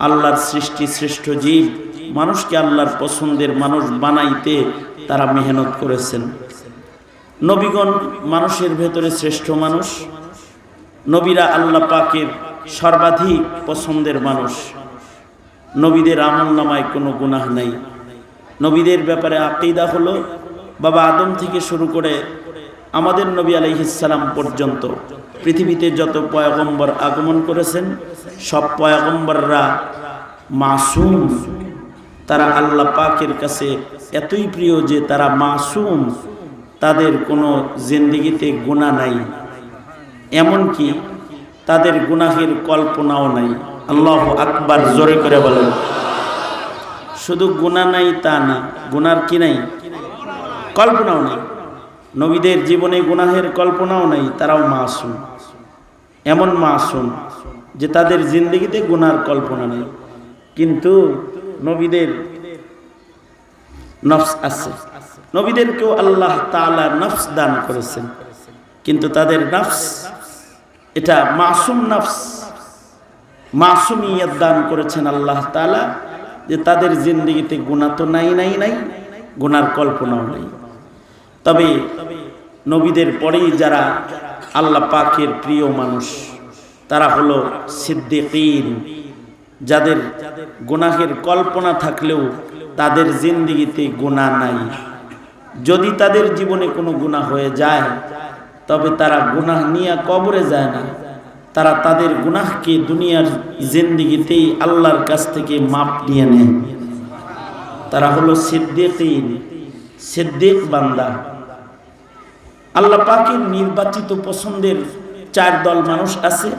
আল্লাহর সৃষ্টি শ্রেষ্ঠ জীব, মানুষকে আল্লাহর পছন্দের মানুষ বানাইতে তারা মেহনত করেছেন। নবীগণ মানুষের ভেতরে শ্রেষ্ঠ মানুষ, নবীরা আল্লাহ পাকের সর্বাধিক পছন্দের মানুষ। নবীদের আমলনামায় কোনো গুনাহ নাই। নবীদের ব্যাপারে আকীদা হলো বাবা আদম থেকে শুরু করে আমাদের নবী আলাইহিস সালাম পর্যন্ত পৃথিবীতে যত পয়গম্বর আগমন করেছেন সব পয়গম্বররা মাসুম। তারা আল্লাহ পাকের কাছে এতই প্রিয় যে তারা মাসুম, তাদের কোনো জিন্দেগিতে গুনাহ নাই, এমনকি তাদের গুনাহের কল্পনাও নাই। আল্লাহু আকবার, জোরে করে বলেন। শুধু গুনাহ নাই তা না, গুনার কি নাই? কল্পনাও নাই। নবীদের জীবনে গুনাহের কল্পনাও নাই, তারাও মাসুম। এমন মাসুম যে তাদের জিন্দেগিতে গুনার কল্পনা নেই। কিন্তু নবীদের নফস আছে, নবীদেরকেও আল্লাহ তাআলা নফস দান করেছেন, কিন্তু তাদের নফস এটা মাসুম নফস, মাসুমিয়ত দান করেছেন আল্লাহ তাআলা, যে তাদের জিন্দেগিতে গুনাহ তো নাই, গুনার কল্পনাও নেই। তবে নবীদের পরেই যারা আল্লাহ পাকের প্রিয় মানুষ তারা হলো সিদ্দিকীন, যাদের গুনাহের কল্পনা থাকলেও তাদের জিন্দেগিতে গুনাহ নাই। যদি তাদের জীবনে কোনো গুনাহ হয়ে যায় তবে তারা গুনাহ নিয়ে কবরে যায় না, তারা তাদের গুনাহকে দুনিয়ার জিন্দেগিতেই আল্লাহর কাছ থেকে মাপ নিয়ে নেয়। তারা হলো সিদ্দিকীন, সিদ্দিক বান্দা। আল্লাহ পাকের নির্বাচিত পছন্দের 4 দল মানুষ আছে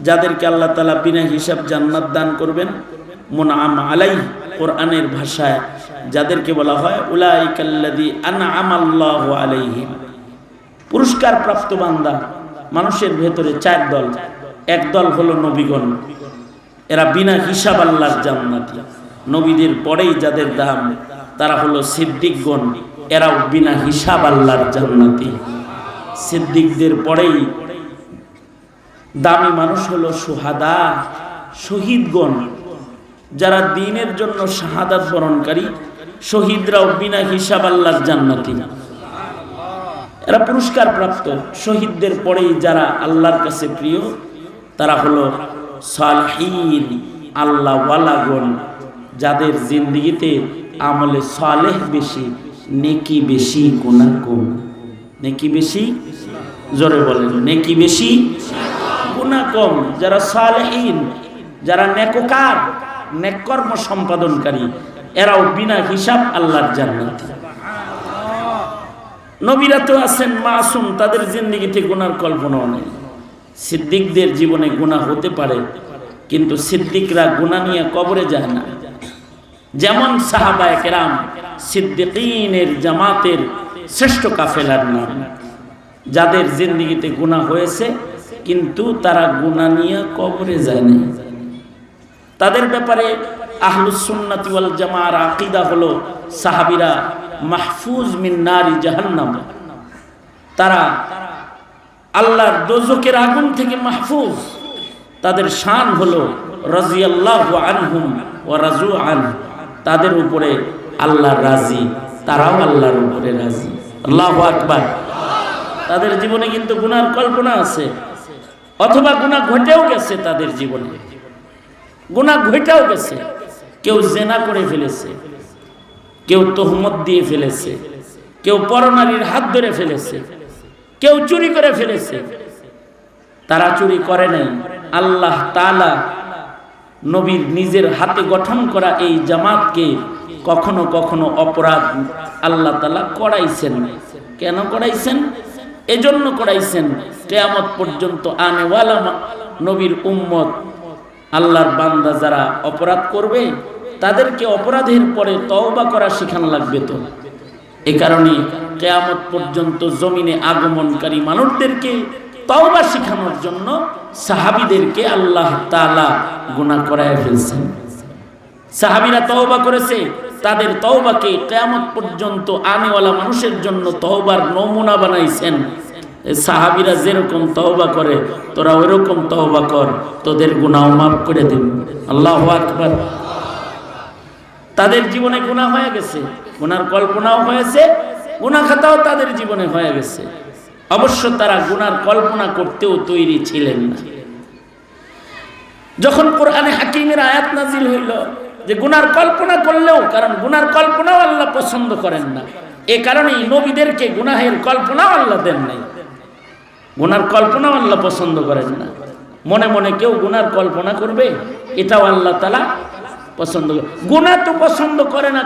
যাদেরকে আল্লাহ তাআলা বিনা হিসাব জান্নাত দান করবেন। মুনআম আলাইহি, কোরআনের ভাষায় যাদেরকে বলা হয় উলাইকাল্লাযী আনআমাল্লাহু আলাইহিম, পুরস্কার প্রাপ্ত বান্দা। মানুষের ভেতরে 4 দল। এক দল হলো নবীগণ, এরা বিনা হিসাব আল্লাহর জান্নাতি। নবীদের পরেই যাদের দাম তারা হলো সিদ্দিকগণ, এরাও বিনা হিসাব আল্লাহর জান্নাতি। সিদ্দিকদের পরেই দামি মানুষ হলো সুহাদা, শহীদগণ, যারা দ্বীনের জন্য শাহাদাত বরণকারী। শহীদরাও বিনা হিসাব আল্লাহর জান্নাতি, এরা পুরস্কার প্রাপ্ত। শহীদদের পরেই যারা আল্লাহর কাছে প্রিয় তারা হলো সালেহীন, আল্লাহওয়ালাগণ, যাদের জিন্দেগিতে আমলে সালেহ বেশি, নেকি বেশি, গুনাহ কম। নেকি বেশি, জোরে বলেন, নেকি বেশি, গুনাহ কম। যারা সালেহীন, যারা নেককার, নেককর্ম সম্পাদনকারী, এরাও বিনা হিসাব আল্লাহর জান্নাতি। নবীরা তো আছেন মাসুম, তাদের জিন্দেগিতে গুনার কল্পনাও নেই। সিদ্দিকদের জীবনে গুনাহ হতে পারে, কিন্তু সিদ্দিকরা গুনাহ নিয়ে কবরে যায় না। যেমন সাহাবায়ে কেরাম সিদ্দিকীনের জামাতের শ্রেষ্ঠ কাফেলার নাম, যাদের জিন্দেগিতে গুনাহ হয়েছে কিন্তু তারা গুনাহ নিয়ে কবরে যায় না। তাদের ব্যাপারে আহলুস সুন্নাতি ওয়াল জামাআর আকীদা হলো সাহাবীরা মাহফুজ মিন নারি জাহান্নাম, তারা আল্লাহর দোজখের আগুন থেকে মাহফুজ। তাদের শান হলো রাদিয়াল্লাহু আনহুম ওয়া রাজু আন, তাদের উপরে আল্লাহ রাজি, তারাও আল্লাহর উপরে রাজি। আল্লাহু আকবার। তাদের জীবনে কিন্তু গুনার কল্পনা আছে, অথবা গুনাহ ঘটেও গেছে। তাদের জীবনে গুনাহ ঘটেও গেছে। কেউ জিনা করে ফেলেছে, কেউ তোহমত দিয়ে ফেলেছে, কেউ পরনারীর হাত ধরে ফেলেছে, কেউ চুরি করে ফেলেছে। তারা চুরি করে নাই। আল্লাহ তাআলা নবীর নিজের হাতে গঠন করা এই জামাতকে কখনো কখনো অপরাধ আল্লাহ তাআলা করাইছেন। কেন করাইছেন? এজন্য করাইছেন কিয়ামত পর্যন্ত আনেওয়ালা নবীর উম্মত, আল্লাহর বান্দা যারা অপরাধ করবে তাদেরকে অপরাধের পরে তওবা করা শেখানো লাগবে। তো এই কারণে কিয়ামত পর্যন্ত জমিনে আগমনকারী মানুষদেরকে তওবা শেখানোর জন্য সাহাবীদেরকে আল্লাহ তাআলা গুনাহ করায় ফেলছেন। সাহাবীরা তওবা করেছে, তাদের তওবাকে কিয়ামত পর্যন্ত আনেওয়ালা মানুষের জন্য তওবার নমুনা বানাইছেন। সাহাবীরা যেরকম তওবা করে তোরা ওইরকম তওবা কর, তোদের গুনাহ মাফ করে দেব। আল্লাহু আকবার। তাদের জীবনে গুনাহ হয়ে গেছে, গুনার কল্পনাও হয়েছে, গুনাহ খাতাও তাদের জীবনে হয়ে গেছে। অবশ্য তারা গুনার কল্পনা করতেও তৈরি ছিলেন না। যখন কোরআনে হাকিমের আয়াত নাজিল হইল যে গুনার কল্পনা করলেও, কারণ গুনার কল্পনাও আল্লাহ পছন্দ করেন না, এ কারণেই নবীদেরকে গুনাহের কল্পনাও আল্লাহ দেন নাই। গুনার কল্পনাও আল্লাহ পছন্দ করেন না। মনে মনে কেউ গুনার কল্পনা করবে, এটাও আল্লাহ তাআলা পছন্দ করে। গুনাহ তো পছন্দ করে না,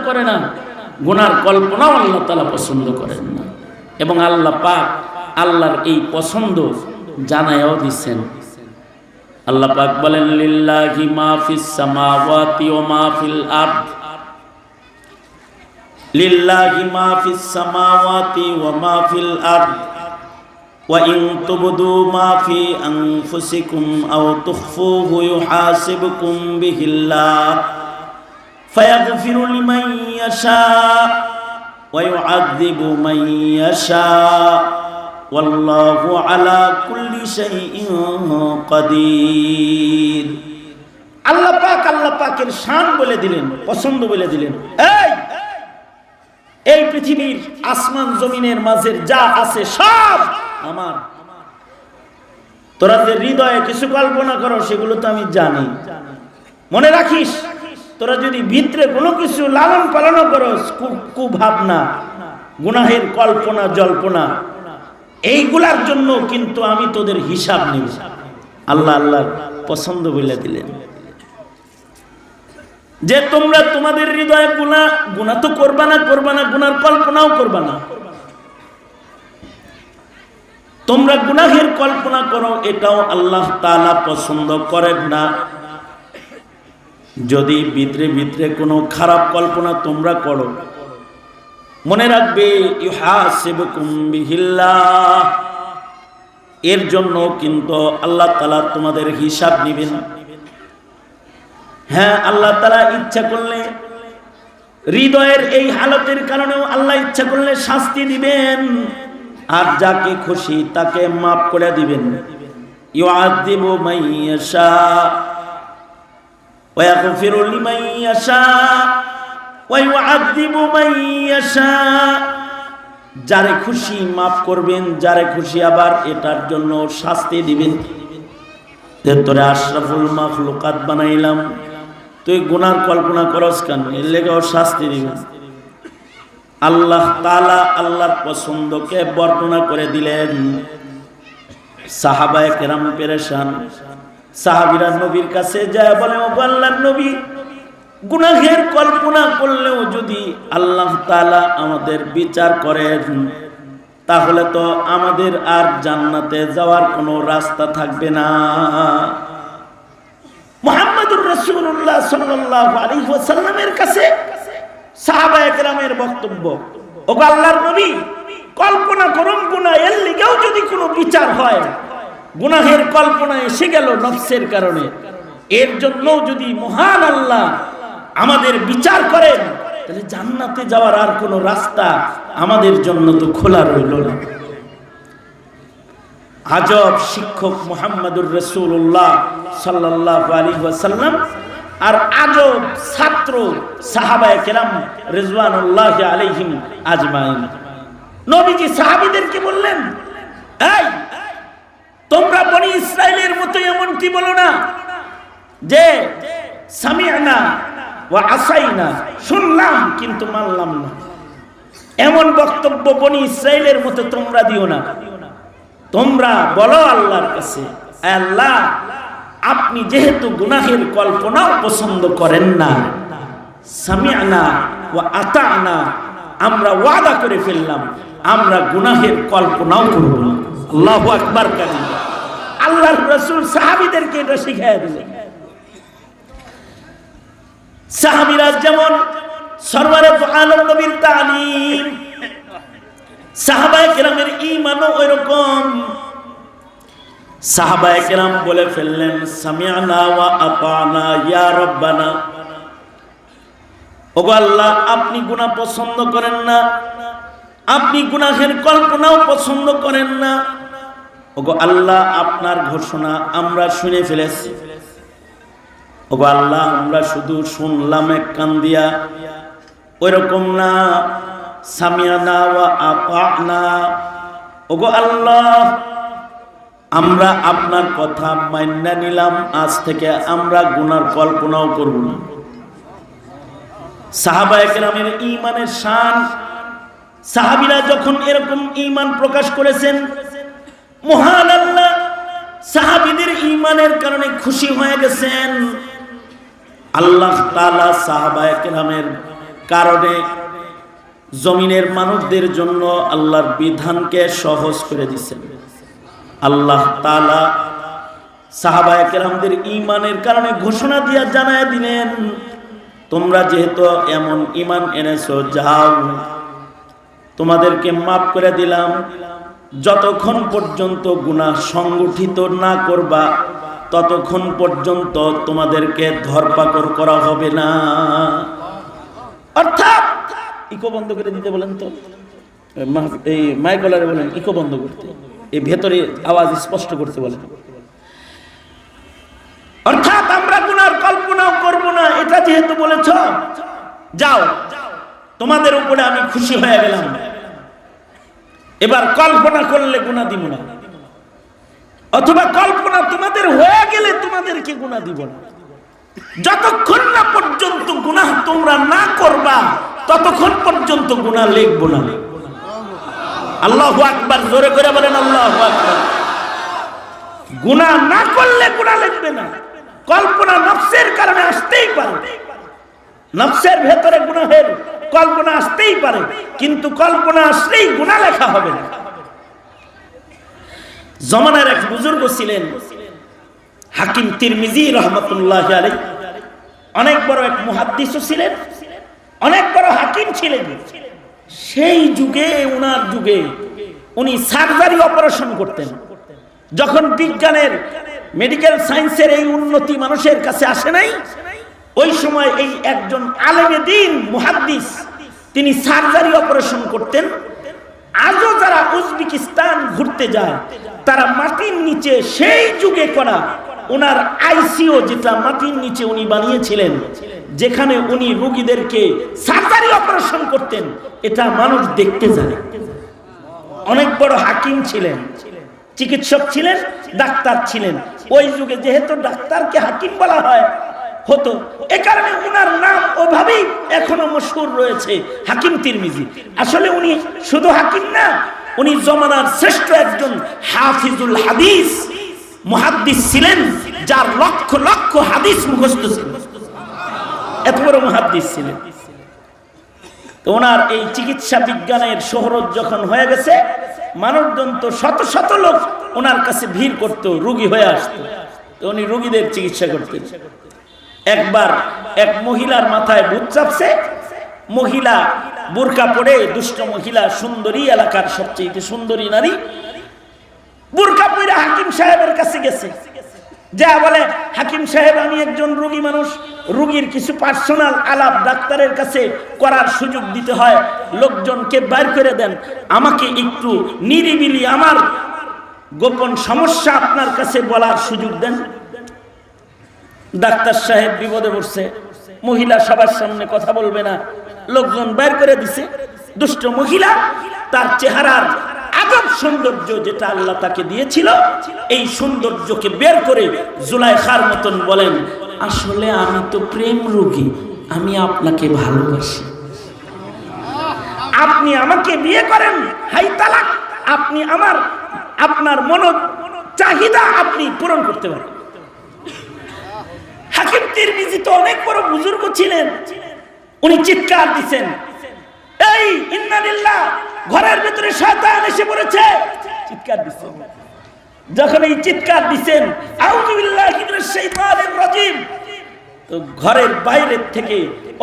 গুনার কল্পনাও আল্লাহ তাআলা পছন্দ করেন না। এবং আল্লাহ পাক আল্লাহর এই পছন্দ জানায়াও দিচ্ছেন। আল্লাহ পাক বলেন লিল্লাহি মা ফিস সামাওয়াতি ওয়া মা ফিল আরদ, লিল্লাহি মা ফিস সামাওয়াতি ওয়া মা ফিল আরদ ওয়া ইন তুবদু মা ফি আনফুসিকুম আও তুখফুহু ইউহাসিবকুম বিহিল্লাহ ফায়াগফিরু লিমান ইয়াশা ওয়া ইউআযযিবু মান ইয়াশা ওয়াল্লাহু আলা কুল্লি শাইইন কাদির। আল্লাহ পাকের শান বলে দিলেন, পছন্দ বলে দিলেন। এই পৃথিবীর আসমান জমিনের মাঝের যা আছে সব আমার। তোরা যে হৃদয়ে কিছু কল্পনা করো সেগুলো তো আমি জানি। মনে রাখিস, তোরা যদি ভিতরে কোনো কিছু লালন পালন করো, কুভাবনা, গুনাহের কল্পনা জল্পনা, এইগুলার জন্য কিন্তু আমি তোদের হিসাব নিব। আল্লাহর পছন্দ বলে দিলেন যে তোমরা তোমাদের হৃদয়ে গুনাহ তো করবা না, গুনার কল্পনাও করবা না। তোমরা গুনাহের কল্পনা করো, এটাও আল্লাহ তাআলা পছন্দ করেন না। যদি ভিতরে ভিতরে কোনো খারাপ কল্পনা তোমরা করো, মনে রাখবে ইউহাসিবকুম বিহিল্লাহ, এর জন্য কিন্তু আল্লাহ তাআলা তোমাদের হিসাব নেবেন। হ্যাঁ, আল্লাহ তাআলা ইচ্ছা করলে হৃদয়ের এই হালতের কারণেও আল্লাহ ইচ্ছা করলে শাস্তি দিবেন, আর যাকে খুশি তাকে মাফ করে দিবেন। ইউআযিবু মান ইয়াশা ওয়া ইয়াগফিরু লিমান ইয়াশা ওয়া ইউআযিবু মান ইয়াশা। যারে খুশি মাফ করবেন, যারে খুশি আবার এটার জন্য শাস্তি দিবেন। তোরে আশরাফুল মাখলুকাত বানাইলাম, তুই গুনার কল্পনা করস কেন? এর লেগেও শাস্তি দিবেন। আল্লাহ তাআলা আল্লাহর পছন্দকে বর্ণনা করে দিলেন। সাহাবায়ে কেরাম পেরেশান। সাহাবীরা নবীর কাছে যায় বলে, ও আল্লাহর নবী, গুনাহের কল্পনা করলেও যদি আল্লাহ তাআলা আমাদের বিচার করেন, তাহলে তো আমাদের আর জান্নাতে যাওয়ার কোনো রাস্তা থাকবে না। মুহাম্মদুর রাসূলুল্লাহ সাল্লাল্লাহু আলাইহি ওয়াসাল্লামের কাছে সাহাবায়ে কেরামের বক্তব্য, ও আল্লাহর নবী, কল্পনা করুন গুনাহ, এর লিগেও যদি কোনো বিচার হয়, গুনাহের কল্পনা এসে গেল নফসের কারণে, এর জন্যও যদি মহান আল্লাহ আমাদের বিচার করেন, তাহলে জান্নাতে যাওয়ার আর কোনো রাস্তা আমাদের জন্য তো খোলা রইল না। আজব শিক্ষক মুহাম্মদুর রাসূলুল্লাহ সাল্লাল্লাহু আলাইহি ওয়াসাল্লাম, আর আজব ছাত্র সাহাবায়ে কেরাম রিজওয়ানুল্লাহি আলাইহিম আজমাইন। নবীজি সাহাবীদেরকে বললেন, এই তোমরা বনি ইসরাইলের মতো এমনটি বলো না যে সামি'না ওয়া আসাইনা, শুনলাম কিন্তু মানলাম না। এমন বক্তব্য বনি ইসরাইলের মতো তোমরা দিও না। তোমরা বলো আল্লাহর কাছে, আল্লাহ, আপনি যেহেতু গুনাহের কল্পনাও পছন্দ করেন না, সামি'না ওয়া আতা'না, আমরা ওয়াদা করে ফেললাম, আমরা গুনাহের কল্পনাও করব না। আল্লাহু আকবার। কালিমা আল্লাহর রাসূল সাহাবীদেরকে এটা শিখিয়ে দিলেন। সাহাবীরা যেমন সরওয়ারে দু আলম নবীর তালিম, সাহাবায়ে কেরামের ঈমানও ওইরকম। সাহাবায়ে কেরাম বলে ফেললেন, সামি'না ওয়া আতা'না ইয়া রাব্বানা। ওগো আল্লাহ, আপনি গুনাহ পছন্দ করেন না, আপনি গুনাহের কল্পনাও পছন্দ করেন না, ওগো আল্লাহ, আপনার ঘোষণা আমরা শুনে ফেলেছি। ওগো আল্লাহ, আমরা শুধু শুনলাম এক কান দিয়া, ওইরকম না, সামিয়ানা ওয়া আতানা। ওগো আল্লাহ, আমরা আপনার কথা মাইন্না নিলাম, আজ থেকে আমরা গুনার কল্পনাও করব না। সাহাবায়ে কেরামের ঈমানের শান, সাহাবীরা যখন এরকম ঈমান প্রকাশ করেছেন, মহান আল্লাহ সাহাবীদের ঈমানের কারণে খুশি হয়ে গেছেন। আল্লাহ তাআলা সাহাবায়ে কেরামের কারণে জমিনের মানুষদের জন্য আল্লাহর বিধানকে সহজ করে দিয়েছেন। আল্লাহ তাআলা সাহাবায়ে কেরামদের ঈমানের কারণে ঘোষণা দিয়া জানায় দিলেন, তোমরা যেহেতু এমন ঈমান এনেছো, যাও তোমাদেরকে মাফ করে দিলাম, যতক্ষণ পর্যন্ত গুনাহ সংগঠিত না করবা ততক্ষণ পর্যন্ত তোমাদেরকে ধরপাকড় করা হবে না। অর্থাৎ ইকো বন্ধ করে দিতে বলেন তো, এই মাইকলারে বলেন ইকো বন্ধ করতে, এই ভেতরে আওয়াজ স্পষ্ট করতে বলেন। অর্থাৎ আমরা গুনার কল্পনাও করব না, এটা যেহেতু বলেছ, যাও তোমাদের উপরে আমি খুশি হয়ে গেলাম, এবার কল্পনা করলে গুনাহ দিব না, অথবা কল্পনা তোমাদের হয়ে গেলে তোমাদেরকে গুনাহ দিব না। যতক্ষণ না পর্যন্ত গুনাহ তোমরা না করবা ততক্ষণ পর্যন্ত গুনাহ লিখব না। আল্লাহু আকবার, জোরে করে বলেন আল্লাহু আকবার। গুনাহ না করলে গুনাহ লিখবে না। কল্পনা নফসের কারণে আসতেই পারে, নফসের ভেতরে গুনাহের কল্পনা আসতেই পারে, কিন্তু কল্পনা আসলেই গুনাহ লেখা হবে না। জমানার এক বুজুর্গ ছিলেন হাকিম তিরমিজি রাহমাতুল্লাহি আলাইহি, অনেক বড় এক মুহাদ্দিসও ছিলেন, অনেক বড় হাকিম ছিলেন। সেই যুগে, ওনার যুগে উনি সার্জারি অপারেশন করতেন। যখন বিজ্ঞানের, মেডিকেল সায়েন্সের এই উন্নতি মানুষের কাছে আসে নাই, ওই সময় এই একজন আলেমে দ্বীন মুহাদ্দিস, তিনি সার্জারি অপারেশন করতেন। আজও যারা উজবেকিস্তান ঘুরতে যায় তারা মাটির নিচে সেই যুগে করা ওনার আইসিইউ, যেটা মাটির নিচে উনি বানিয়েছিলেন, যেখানে উনি রোগীদেরকে সার্জারি অপারেশন করতেন, এটা মানুষ দেখতে যায়। অনেক বড় হাকিম ছিলেন, চিকিৎসক ছিলেন, ডাক্তার ছিলেন। ওই যুগে যেহেতু ডাক্তারকে হাকিম বলা হয় হতো, এ কারণে ওনার নাম ওভাবেই এখনো মশহুর রয়েছে, হাকিম তিরমিজি। আসলে উনি শুধু হাকিম না, উনি জমানার শ্রেষ্ঠ একজন হাফিজুল হাদিস মুহাদ্দিস ছিলেন, যার লক্ষ লক্ষ হাদিস মুখস্থ ছিল, এত বড় মুহাদ্দিস ছিলেন। তো ওনার এই চিকিৎসা বিজ্ঞানের শহরত যখন হয়ে গেছে, মানুষজন তো শত শত লোক ওনার কাছে ভিড় করত, রোগী হয়ে আসতো। তো উনি রোগীদের চিকিৎসা করতেন। একবার এক মহিলার মাথায় ভূত চাপছে, মহিলা বোরকা পরে, দুষ্ট মহিলা, সুন্দরী, এলাকার সবচেয়ে সুন্দরী নারী, বোরকা পরে হাকিম সাহেবের কাছে গেছে, যা বলে, হাকিম সাহেব আমি একজন রোগী মানুষ, রোগীর কিছু পার্সোনাল আলাপ ডাক্তারের কাছে করার সুযোগ দিতে হয়, লোকজনকে বাইর করে দেন, আমাকে একটু নিরিবিলি আমার গোপন সমস্যা আপনার কাছে বলার সুযোগ দেন। ডাক্তার সাহেব বিপদে পড়ছে, মহিলা সবার সামনে কথা বলবে না, লোকজন বাইর করে দিছে। দুষ্ট মহিলা তার চেহারার আজব সৌন্দর্য যেটা আল্লাহ তাকে দিয়েছিল, এই সৌন্দর্যকে বের করে জুলাইখার মতন বলেন, আসলে আমি তো প্রেম রোগী, আমি আপনাকে ভালোবাসি, আপনি আমাকে বিয়ে করেন, হাই তালাক, আপনি আপনার মন চাহিদা আপনি পূরণ করতে পারেন। হাকিম তিরমিজি তো অনেক বড় বুজুর্গ ছিলেন, উনি চিৎকার দিচ্ছেন, এই ইন্না লিল্লাহ, ঘরের ভিতরে শয়তান এসে পড়েছে, চিৎকার দিচ্ছেন। যখন এই চিৎকার দিচ্ছেন, আউযু বিল্লাহি মিনাশ শাইতানির রাজিম, তো ঘরের বাইরে থেকে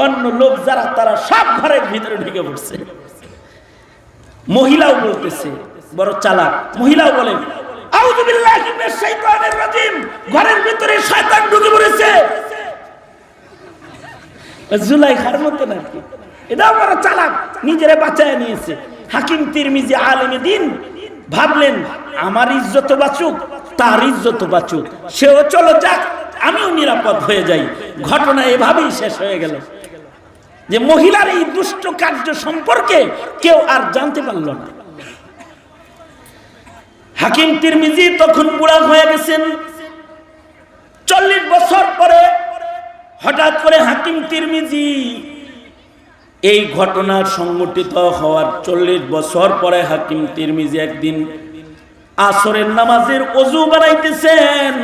অন্য লোক যারা, তারা সব ঘরের ভিতরে ঢুকে পড়ছে। মহিলাও বলতেছে, বড় চালাক মহিলাও বলেন, আউযু বিল্লাহি মিনাশ শাইতানির রাজিম, ঘরের ভিতরে শয়তান ঢুকে পড়েছে। জুলাইখার মতো নাকি, এটা বড় চালাক, নিজেরে বাঁচায় নিয়েছে। হাকিম তিরমিজি আলেমে দ্বীন, ভাবলেন আমার ইজ্জত বাঁচুক, তার ইজ্জত বাঁচুক, সেও চলো যাক, আমিও নিরাপদ হয়ে যাই। ঘটনা এভাবেই শেষ হয়ে গেল যে মহিলার এই দুষ্ট কার্য সম্পর্কে কেউ আর জানতে পারল না। হাকিম তিরমিজি তখন বুড়া হয়ে গেছেন। 40 বছর পরে হঠাৎ করে হাকিম তিরমিজি এই ঘটনা সংঘটিত হওয়ার 40 বছর পরে হাকিম তিরমিজি একদিন আসরের নামাজের ওযু বানাইতেছেন।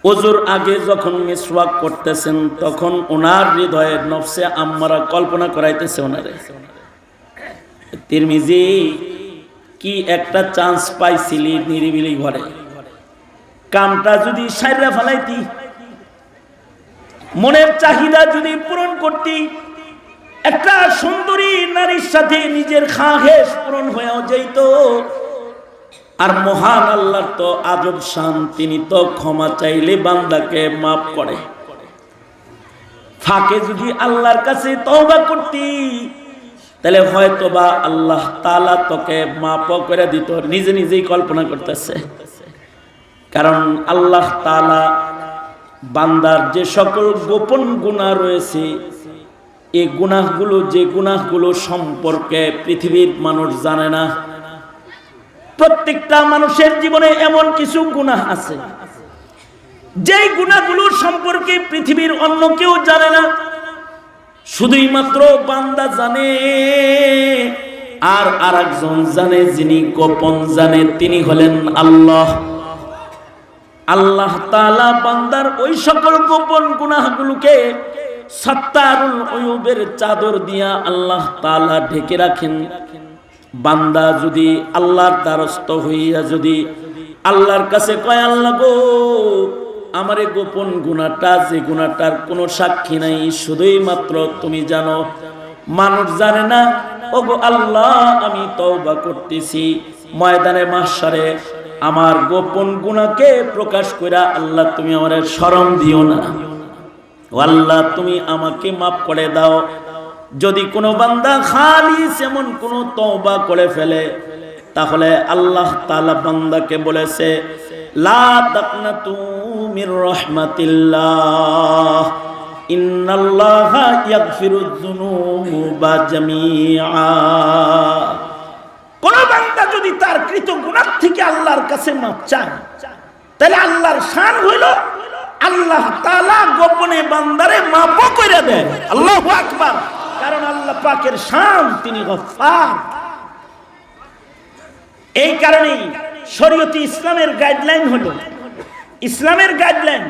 ওযুর আগে যখন মিসওয়াক করতেছেন তখন ওনার হৃদয়ের নফসে আম্মারা কল্পনা করাইতেছে ওনারে, তিরমিজি কি একটা চান্স পাইছিলি নিরিবিলি ঘরে, কামটা যদি সাইরা ফেলাইতি, মনের চাহিদা যদি পূরণ করতি, একটা সুন্দরী নারীর সাথে নিজের খাহেশ পূরণ হয়েও যেত। আর মহান আল্লাহর তো আজব শান, তিনি তো ক্ষমা চাইলে বান্দাকে মাফ করে। ফাঁকে যদি আল্লাহর কাছে তওবা করতি তাহলে হয়তোবা আল্লাহ তাআলা তোকে মাফ করে দিত। নিজে নিজেই কল্পনা করতেছে, কারণ আল্লাহ তাআলা বান্দার যে সকল গোপন গুনাহ রয়েছে, এই গুনাহগুলো, যে গুনাহগুলো সম্পর্কে পৃথিবীর মানুষ জানে না। প্রত্যেকটা মানুষের জীবনে এমন কিছু গুনাহ আছে যেই গুনাহগুলোর সম্পর্কে পৃথিবীর অন্য কেউ জানে না, শুধুই মাত্র বান্দা জানে। আর আরেকজন জানে, যিনি গোপন জানে, তিনি হলেন আল্লাহ। আল্লাহ তাআলা বান্দার ওই সকল গোপন গুনাহগুলোকে সাত্তারুল উয়ুবের চাদর দিয়া আল্লাহ তাআলা ঢেকে রাখেন। বান্দা যদি আল্লাহর দ্বারস্থ হইয়া যদি আল্লাহর কাছে কয়, আল্লাহ গো, আমার এই গোপন গুনাহটা, যে গুনাহটার কোনো সাক্ষী নাই, শুধুই মাত্র তুমি জানো, মানুষ জানে না, ওগো আল্লাহ আমি তওবা করতেছি, ময়দানে মাহশারে আমার গোপন গুনাহকে প্রকাশ কইরা আল্লাহ তুমি আমারে শরম দিও না, ও আল্লাহ তুমি আমাকে মাফ করে দাও। যদি কোনো বান্দা খালিস এমন কোনো তওবা করে ফেলে, তাহলে আল্লাহ তাআলা বান্দাকে বলেছে, লা তাকনাতু মির রাহমাতিল্লাহ, ইন্নাল্লাহা ইয়াগফিরুয যুনুবা জামিআ। কোন বান্দা যদি তার কৃত গুনাহ থেকে আল্লাহর কাছে মাফ চায়, তাহলে আল্লাহর শান হইল আল্লাহ তাআলা গোপনে বান্দারে মাফ করে দেয়। আল্লাহু আকবার। কারণ আল্লাহ পাকের শান, তিনি গফফার। এই কারণেই শরীয়তে ইসলামের গাইডলাইন হলো, ইসলামের গাইডলাইন,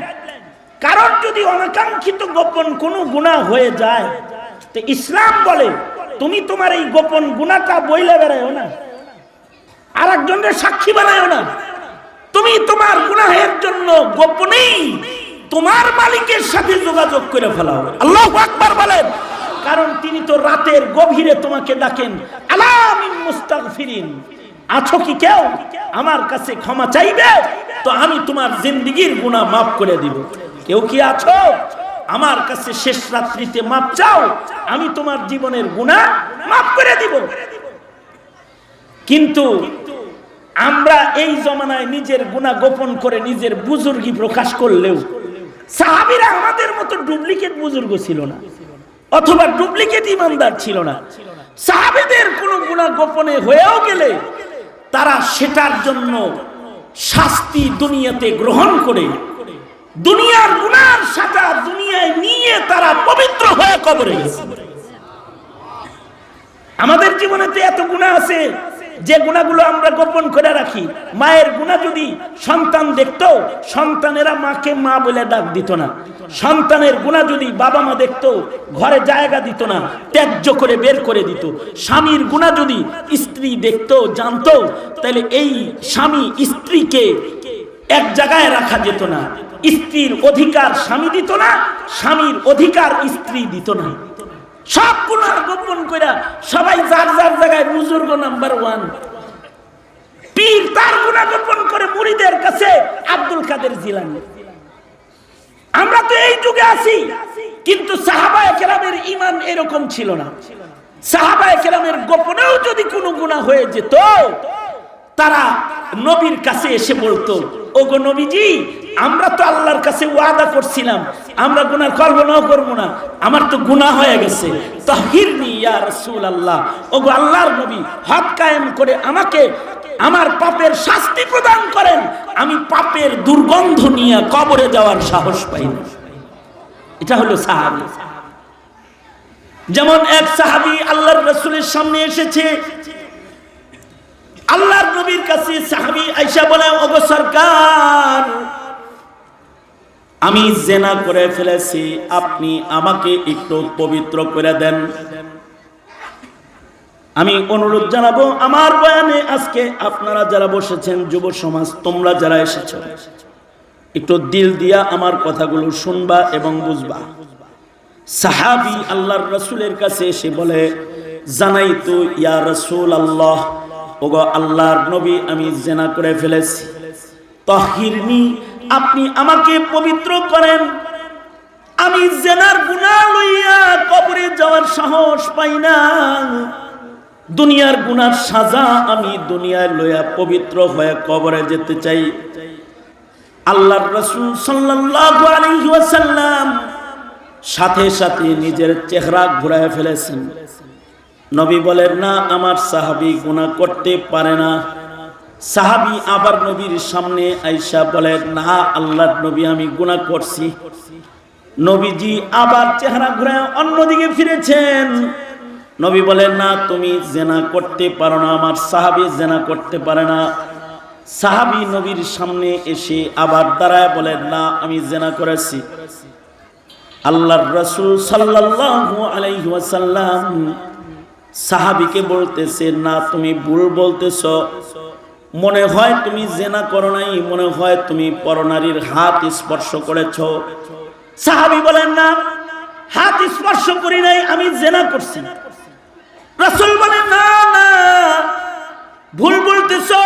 কারণ যদি অনাকাঙ্ক্ষিত গোপন কোনো গুনাহ হয়ে যায়, তো ইসলাম বলে তুমি তোমার এই গোপন গুনাহটা বইলে বেড়ায়ও না, আর একজনের সাক্ষী বানায়ও না, তুমি তোমার গুনাহের জন্য গোপনেই তোমার মালিকের সাথে যোগাযোগ করে ফেলাও। আল্লাহু আকবার বলেন। কারণ তিনি তো রাতের গভীরে তোমাকে ডাকেন, আলা মিন মুস্তাগফিরিন, আছো কি কেউ আমার কাছে ক্ষমা চাইবে, তো আমি তোমার জিন্দেগীর গুনাহ মাফ করে দিব। কেউ কি আছো আমার কাছে শেষ রাত্রিতে মাফ চাও, আমি তোমার জীবনের গুনাহ মাফ করে দিব। কিন্তু আমরা এই জমানায় নিজের গুনাহ গোপন করে নিজের বুজুর্গি প্রকাশ করলেও, সাহাবীরা আমাদের মতো ডুপ্লিকেট বুজুর্গ ছিল না, অথবা ডুপ্লিকেট ইমানদার ছিল না। সাহাবীদের কোনো গুনাহ গোপনে হয়েও গেলে তারা সেটার জন্য শাস্তি দুনিয়াতে গ্রহণ করে দুনিয়ার গুনার সাজা দুনিয়ায় নিয়ে তারা পবিত্র হয়ে কবরে গেছে। আমাদের জীবনেতে এত গুনাহ আছে যে গুনাহগুলো আমরা গোপন করে রাখি। মায়ের গুনাহ যদি সন্তান দেখতো, সন্তানেরা মাকে মা বলে ডাক দিত না। সন্তানের গুনাহ যদি বাবা মা দেখতো, ঘরে জায়গা দিত না, ত্যায্য করে বের করে দিত। স্বামীর গুনাহ যদি স্ত্রী দেখতো, জানতো, তাহলে এই স্বামী স্ত্রীকে এক জায়গায় রাখা যেত না। স্ত্রীর অধিকার স্বামী দিত না, স্বামীর অধিকার স্ত্রী দিত না। সব গুনাহ গোপন কইরা সবাই যার যার জায়গায় বুজুর্গ নাম্বার 1, পীর তার গুনাহ গোপন করে মুরিদের কাছে আব্দুল কাদের জিলানী। আমরা তো এই যুগে আছি, কিন্তু সাহাবায়ে কেরামের ঈমান এরকম ছিল না। সাহাবায়ে কেরামের গোপনেও যদি কোনো গুনাহ হয়ে যেত, তারা নবীর কাছে এসে বলতো, ওগো নবীজি, আমরা তো আল্লাহর কাছে ওয়াদা করছিলাম আমরা গুনাহ কল্পনাও করব না, আমার তো গুনাহ হয়ে গেছে, তাহিরনি ইয়া রাসূলুল্লাহ, ওগো আল্লাহর নবী, হক কায়েম করে আমাকে আমার পাপের শাস্তি প্রদান করেন, আমি পাপের দুর্গন্ধ নিয়ে কবরে যাওয়ার সাহস পাই না। এটা হলো সাহাবী। যেমন এক সাহাবী আল্লাহর রাসূলের সামনে এসেছে, আল্লাহর নবীর কাছে সাহাবী আয়েশা বলে, ওগো সরকার, আমি জিনা করে ফেলেছি, আপনি আমাকে একটু পবিত্র করে দেন। আমি অনুরোধ জানাবো, আমার বয়ানে আজকে আপনারা যারা বসেছেন, যুব সমাজ, তোমরা যারা এসেছো, একটু দিল দিয়া আমার কথাগুলো শুনবা এবং বুঝবা। সাহাবী আল্লাহর রাসূলের কাছে এসে বলে, জানাইতু ইয়া রাসূলুল্লাহ, ওগো আল্লাহর নবী, আমি জিনা করে ফেলেছি, তাহিরনি, আপনি আমাকে পবিত্র করেন, আমি জিনার গুনাহ লইয়া কবরে যাওয়ার সাহস পাই না, দুনিয়ার গুনার সাজা আমি দুনিয়ায় লইয়া পবিত্র হয়ে কবরে যেতে চাই। আল্লাহর রাসূল সাল্লাল্লাহু আলাইহি ওয়াসাল্লাম সাথে সাথে নিজের চেহারা ঘুরায় ফেলেছেন। নবী বলেন, না, আমার সাহাবী গুনাহ করতে পারে না। সাহাবী আবার নবীর সামনে আয়েশা বলেন, না আল্লাহর নবী, আমি গুনাহ করছি। নবীজি আবার চেহারা ঘুরায় অন্যদিকে ফিরেছেন। নবী বলেন, না, তুমি জিনা করতে পারো না, আমার সাহাবী জিনা করতে পারে না। সাহাবী নবীর সামনে এসে আবার দাঁড়ায় বলেন, না, আমি জিনা করেছি। আল্লাহর রাসূল সাল্লাল্লাহু আলাইহি ওয়াসাল্লাম সাহাবীকে বলতেছে, না, তুমি ভুল বলতেছো, মনে হয় তুমি জিনা করো নাই, মনে হয় তুমি পরনারীর হাত স্পর্শ করেছো। সাহাবী বলেন, না, হাত স্পর্শ করি নাই, আমি জিনা করছি। রাসূল বলেন, না না, ভুল বলতেছো,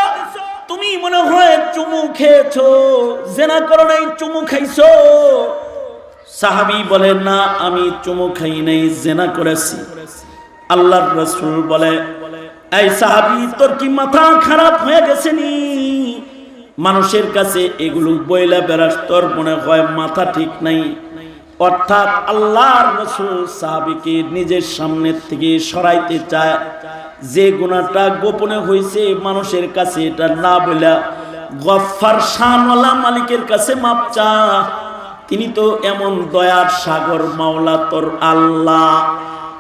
তুমি মনে হয় চুমু খেয়েছো, জিনা করো নাই, চুমু খাইছো। সাহাবী বলেন, না, আমি চুমু খাই নাই, জিনা করেছি। আল্লাহর রাসূল বলে, এই সাহাবী, তোর কি মাথা খারাপ হয়ে গেছে নি? মানুষের কাছে এগুলো বইলা বেড়াস, তোর মনে হয় মাথা ঠিক নাই। অর্থাৎ আল্লাহর রাসূল সাহাবীকে নিজের সামনে থেকে সরাইতে চায়। যে গুনাহটা গোপনে হয়েছে মানুষের কাছে এটা না বলা, গফফার শানওয়ালা মালিকের কাছে মাপ চা। তিনি তো এমন দয়ার সাগর মাওলা তোর আল্লাহ,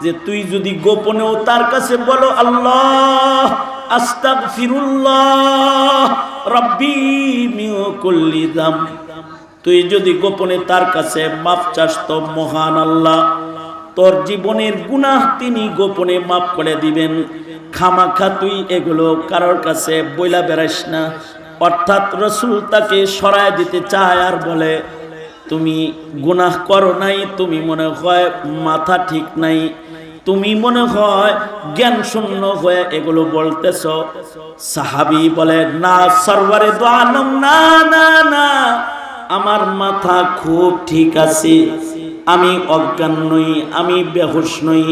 যে তুই যদি গোপনেও তার কাছে বলো, আল্লাহ আস্তাগফিরুল্লাহ রাব্বি মিন কুল্লি যামব, তুই যদি গোপনে তার কাছে মাপ চাস, তো মহান আল্লাহ তোর জীবনের গুনাহ তিনি গোপনে মাফ করে দিবেন। খামাখা তুই এগুলো কারোর কাছে বইলা বেড়াইস না। অর্থাৎ রাসূল তাকে সরায় দিতে চায় আর বলে, তুমি গুনাহ করো নাই, তুমি মনে হয় মাথা ঠিক নাই, তুমি মনে হয় জ্ঞান শূন্য হয়ে এগুলো বলতেছ। সাহাবী বলে, না সরওয়ারে দো আলম, না না না, আমার মাথা খুব ঠিক আছে, আমি অজ্ঞান নই, আমি বেহুশ নই,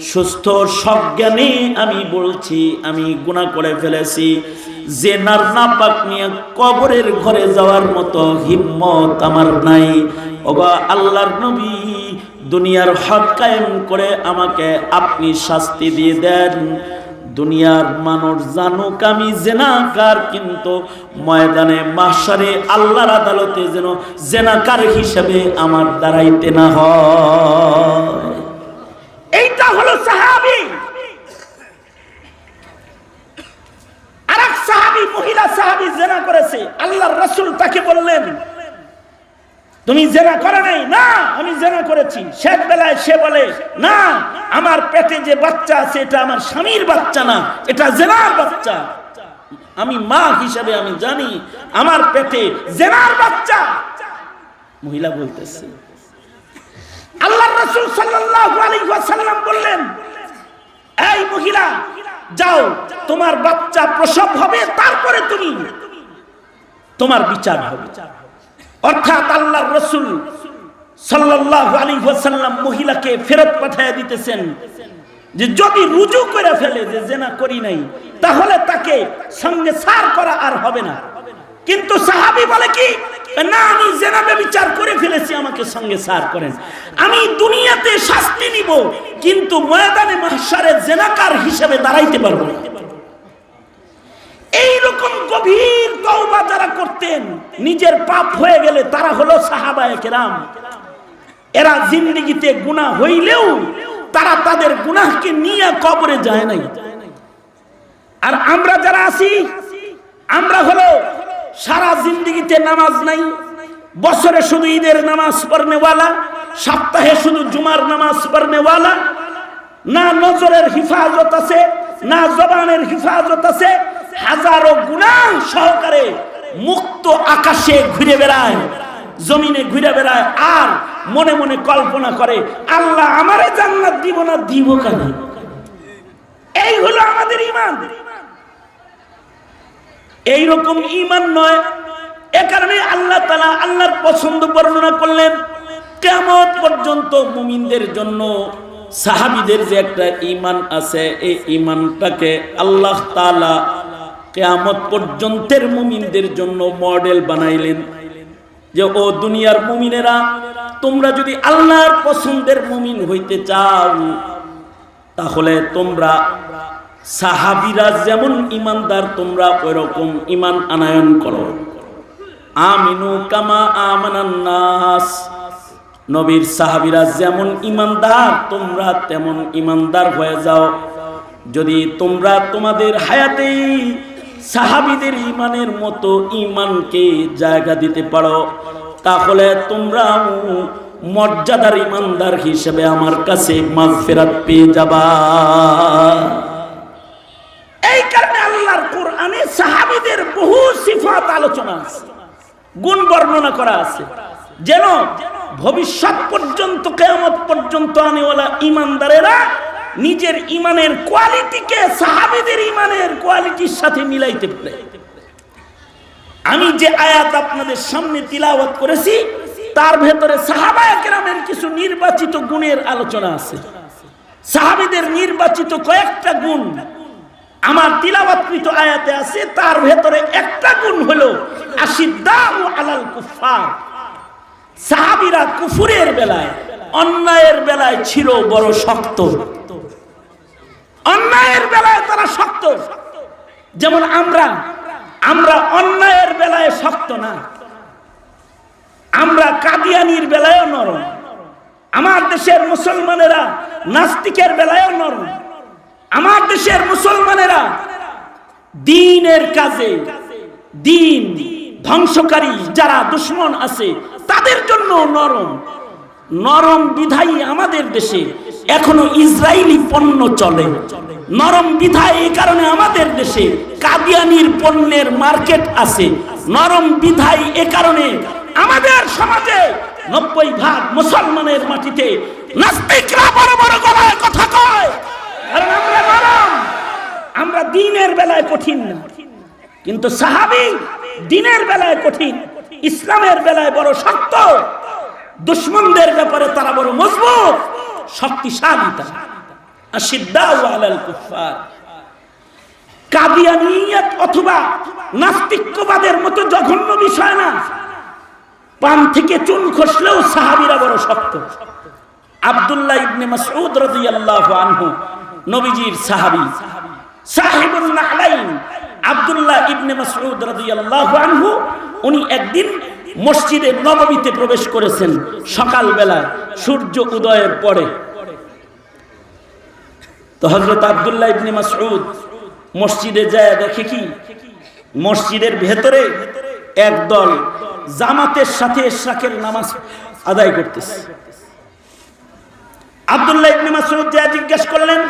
সুস্থ সজ্ঞানে আমি বলছি আমি গুনাহ করে ফেলেছি। জেনার নাপাক নিয়ে কবরের ঘরে যাওয়ার মতো হিম্মত আমার নাই। ওগো আল্লাহর নবী, দুনিয়ার হক কায়েম করে আমাকে আপনি শাস্তি দিয়ে দেন। দুনিয়ার মানুষ জানুক আমি জেনাকার, কিন্তু ময়দানে মাহশারে আল্লাহর আদালতে যেন জেনাকার হিসেবে আমার দাঁড়াইতে না হয়। এইটা হলো সাহাবী। আরেক সাহাবী, মহিলা সাহাবী জিনা করেছে। আল্লাহর রাসূল তাকে বললেন, তুমি জিনা করো নাই? না, আমি জিনা করেছি। শেষ বেলায় সে বলে, না, আমার পেটে যে বাচ্চা আছে এটা আমার স্বামীর বাচ্চা না, এটা জিনার বাচ্চা। আমি মা হিসেবে আমি জানি আমার পেটে জিনার বাচ্চা। মহিলা বলতেছে। আল্লাহর রাসূল সাল্লাল্লাহু আলাইহি ওয়াসাল্লাম বললেন, এই মহিলা, যাও, তোমার বাচ্চা প্রসব হবে, তারপরে তোমার বিচার হবে। অর্থাৎ আল্লাহর রাসূল সাল্লাল্লাহু আলাইহি ওয়াসাল্লাম মহিলাকে ফেরত পাঠিয়ে দিতেছেন। যে যদি রুজু করে ফেলে যে জেনা করি নাই, তাহলে তাকে সঙ্গে সার করা আর হবে না। কিন্তু সাহাবী বলে কি, না আমি জেনা ব্যভিচার করে ফেলেছি, আমাকে সঙ্গে সার করেন, আমি দুনিয়াতে শাস্তি নিব কিন্তু ময়দানে মাহশারে জেনাকার হিসেবে দাঁড়াইতে পারবো না। এইরকম গভীর তওবা যারা করতেন নিজের পাপ হয়ে গেলে, তারা হলো সাহাবায়ে কেরাম। এরা জিন্দেগিতে গুনাহ হইলেও তারা তাদের গুনাহকে নিয়ে কবরে যায় নাই। আর আমরা যারা আছি, আমরা হলো সারা জিন্দেগিতে নামাজ নাই, বছরে শুধু ঈদের নামাজ পড়নেওয়ালা, সপ্তাহে শুধু জুমার নামাজ পড়নেওয়ালা, না নজরের হিফাজত আছে, না জবানের হিফাজত আছে, হাজারো গুনাহ সহকারে মুক্ত আকাশে ঘুরে বেড়ায়, জমিনে ঘুরে বেড়ায়, আর মনে মনে কল্পনা করে আল্লাহ আমারে জান্নাত দিব না, দিব কেন? এই হলো আমাদের ঈমান। এইরকম ঈমান নয়। এ কারণে আল্লাহ তাআলা আল্লাহর পছন্দ বর্ণনা করলেন, কিয়ামত পর্যন্ত মুমিনদের জন্য সাহাবীদের যে একটা ঈমান আছে, এই ঈমানটাকে আল্লাহ তাআলা কিয়ামত পর্যন্তের মুমিনদের জন্য মডেল বানাইলেন। যে ও দুনিয়ার মুমিনেরা, তোমরা যদি আল্লাহর পছন্দের মুমিন হইতে চাও, তাহলে তোমরা সাহাবীরা যেমন ঈমানদার, তোমরা ওইরকম ঈমান আনয়ন করো। আমিনু কামা আমানান নাস, নবীর সাহাবীরা যেমন ঈমানদার, তোমরা তেমন ঈমানদার হয়ে যাও। যদি তোমরা তোমাদের হায়াতে সাহাবীদের ঈমানের মতো ঈমানকে জায়গা দিতে পারো, তাহলে তোমরা মর্যাদার ঈমানদার হিসেবে আমার কাছে মাগফিরাত পেয়ে যাবা। এই কারণে আল্লাহর কোরআনে সাহাবীদের বহু সিফাত আলোচনা আছে, গুণ বর্ণনা করা আছে, যেন ভবিষ্যৎ পর্যন্ত, কিয়ামত পর্যন্ত আনেওয়ালা ঈমানদারেরা নিজের ঈমানের কোয়ালিটিকে সাহাবীদের ঈমানের কোয়ালিটির সাথে মিলাইতে পারে। আমি যে আয়াত আপনাদের সামনে তিলাওয়াত করেছি, তার ভেতরে সাহাবায়ে কেরামের কিছু নির্বাচিত গুণের আলোচনা আছে। সাহাবীদের নির্বাচিত কয়েকটা গুণ আমার তিলাওয়াতকৃত আয়াতে আছে। তার ভেতরে একটা গুণ হলো আশিদ্দাউ আলাল কুফার। সাহাবীরা কুফরের বেলায়, অন্যায়ের বেলায় ছিল বড় শক্ত। অন্যায়ের বেলায় তারা শক্ত, যেমন আমরা অন্যায়ের বেলায় শক্ত না। আমরা কাদিয়ানির বেলায়ও নরম, আমার দেশের মুসলমানেরা নাস্তিকের বেলায়ও নরম। আমার দেশের মুসলমানেরা দ্বীনের কাজে, দ্বীন ধ্বংসকারী যারা দুশমন আছে তাদের জন্য নরম। নরম বিধায়ী আমাদের দেশে এখনো ইসরায়েলি পণ্য চলে। নরম বিধায় এই কারণে আমাদের দেশে কাদিয়ানির পণ্যের মার্কেট আছে। নরম বিধায় এ কারণে আমাদের সমাজে 90% মুসলমানের মাটিতে নাস্তিকরা বড় বড় গলায় কথা কয়, কারণ আমরা নরম। আমরা দ্বীনের বেলায় কঠিন না, কিন্তু সাহাবী দ্বীনের বেলায় কঠিন, ইসলামের বেলায় বড় শক্ত, দুশমনদের ব্যাপারে তারা বড় মজবুত, শক্তিশালী। আশিদ্দাউ আলাল কুফার। কাদিয়ানিয়ত অথবা নাস্তিক্যবাদের মতো জঘন্য বিষয় না। পান থেকে চুন খসলেও সাহাবীরা বড় শক্ত। আব্দুল্লাহ ইবনে মাসউদ রাদিয়াল্লাহু আনহু নবীজির সাহাবী, সাহিবুল নালাইন আব্দুল্লাহ ইবনে মাসউদ রাদিয়াল্লাহু আনহু, উনি একদিন মসজিদে নববীতে প্রবেশ করেছেন সকালবেলা সূর্য উদয়ের পরে। তো হযরত আব্দুল্লাহ ইবনে মাসউদ মসজিদে যায়, দেখে কি মসজিদের ভেতরে একদল জামাতের সাথে ইশরাকের নামাজ আদায় করতেছে। আব্দুল্লাহ ইবনে মাসউদ যা জিজ্ঞেস করলেন,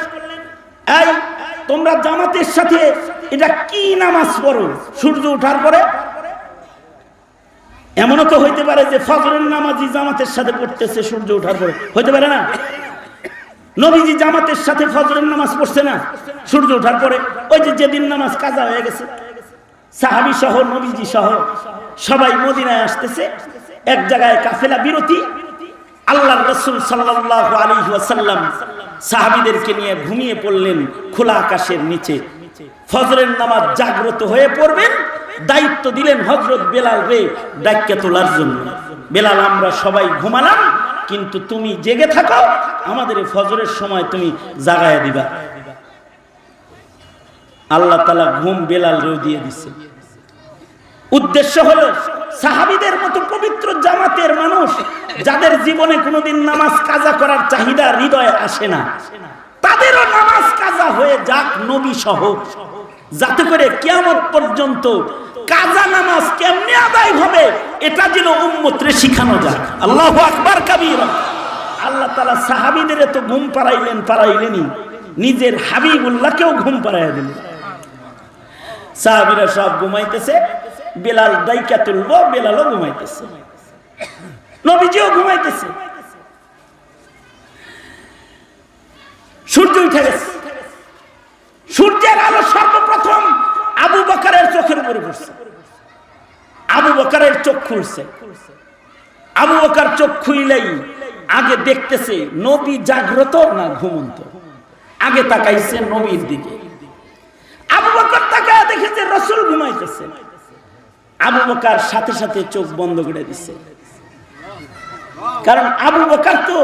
এই তোমরা জামাতের সাথে এটা কি নামাজ পড়ো সূর্য ওঠার পরে? এমনও তো হইতে পারে যে ফজরের নামাজি জামাতের সাথে পড়তেছে সূর্য ওঠার পরে, হইতে পারে না? নবীজি জামাতের সাথে ফজরের নামাজ পড়ছে না সূর্য ওঠার পরে? ওই যে যেদিন নামাজ কাজা হয়ে গেছে, সাহাবী সহ নবীজি সহ সবাই মদিনায় আসতেছে, এক জায়গায় কাফেলা বিরতি। আল্লাহর রাসূল সাল্লাল্লাহু আলাইহি ওয়াসাল্লাম সাহাবীদেরকে নিয়ে ঘুমিয়ে পড়লেন খোলা আকাশের নিচে। ফজরের নামাজ জাগ্রত হয়ে পড়বেন, দায়িত্ব দিলেন হযরত বেলাল রে ডাক্কা তোলার জন্য। বেলাল, আমরা সবাই ঘুমালাম, কিন্তু তুমি জেগে থাকো, আমাদের ফজরের সময় তুমি জাগায়া দিবা। আল্লাহ তাআলা ঘুম বেলাল রে দিয়ে দিছে। উদ্দেশ্য হলো সাহাবীদের মতো পবিত্র জামাতের মানুষ যাদের জীবনে কোনোদিন নামাজ কাজা করার চাহিদা হৃদয়ে আসে না, তাদেরও নামাজ কাজা হয়ে যাক নবী সহ, যাতে করে কিয়ামত পর্যন্ত কাজা নামাজ কেমনে আদায় হবে এটা যেন উম্মতরে শিখানো যায়। আল্লাহু আকবার কাবীরা। আল্লাহ তাআলা সাহাবীদের তো ঘুম পাড়াইলেনই, নিজের হাবিবুল্লাহকেও ঘুম পাড়াইয়া দিলেন। সাহাবীরা সব ঘুমাইতেছে, বেলাল ডাইকা তুলবো, বেলালও ঘুমাইতেছে, নবীজিও ঘুমাইতেছে। সূর্য উঠে গেছে, সূর্যের আলো সর্বপ্রথম আবু বকরের চোখের উপরে পড়ছে। আবু বকরের চোখ খুলছে। আবু বকর চোখ খুইলেই আগে দেখতেছে নবী জাগ্রত না ঘুমন্ত। আগে তাকাইছে নবীর দিকে। আবু বকর তাকায় দেখেছে রাসূল ঘুমাইতেছে। আবু বকর সাথে সাথে চোখ বন্ধ করে দিছে, কারণ আবু বকর তো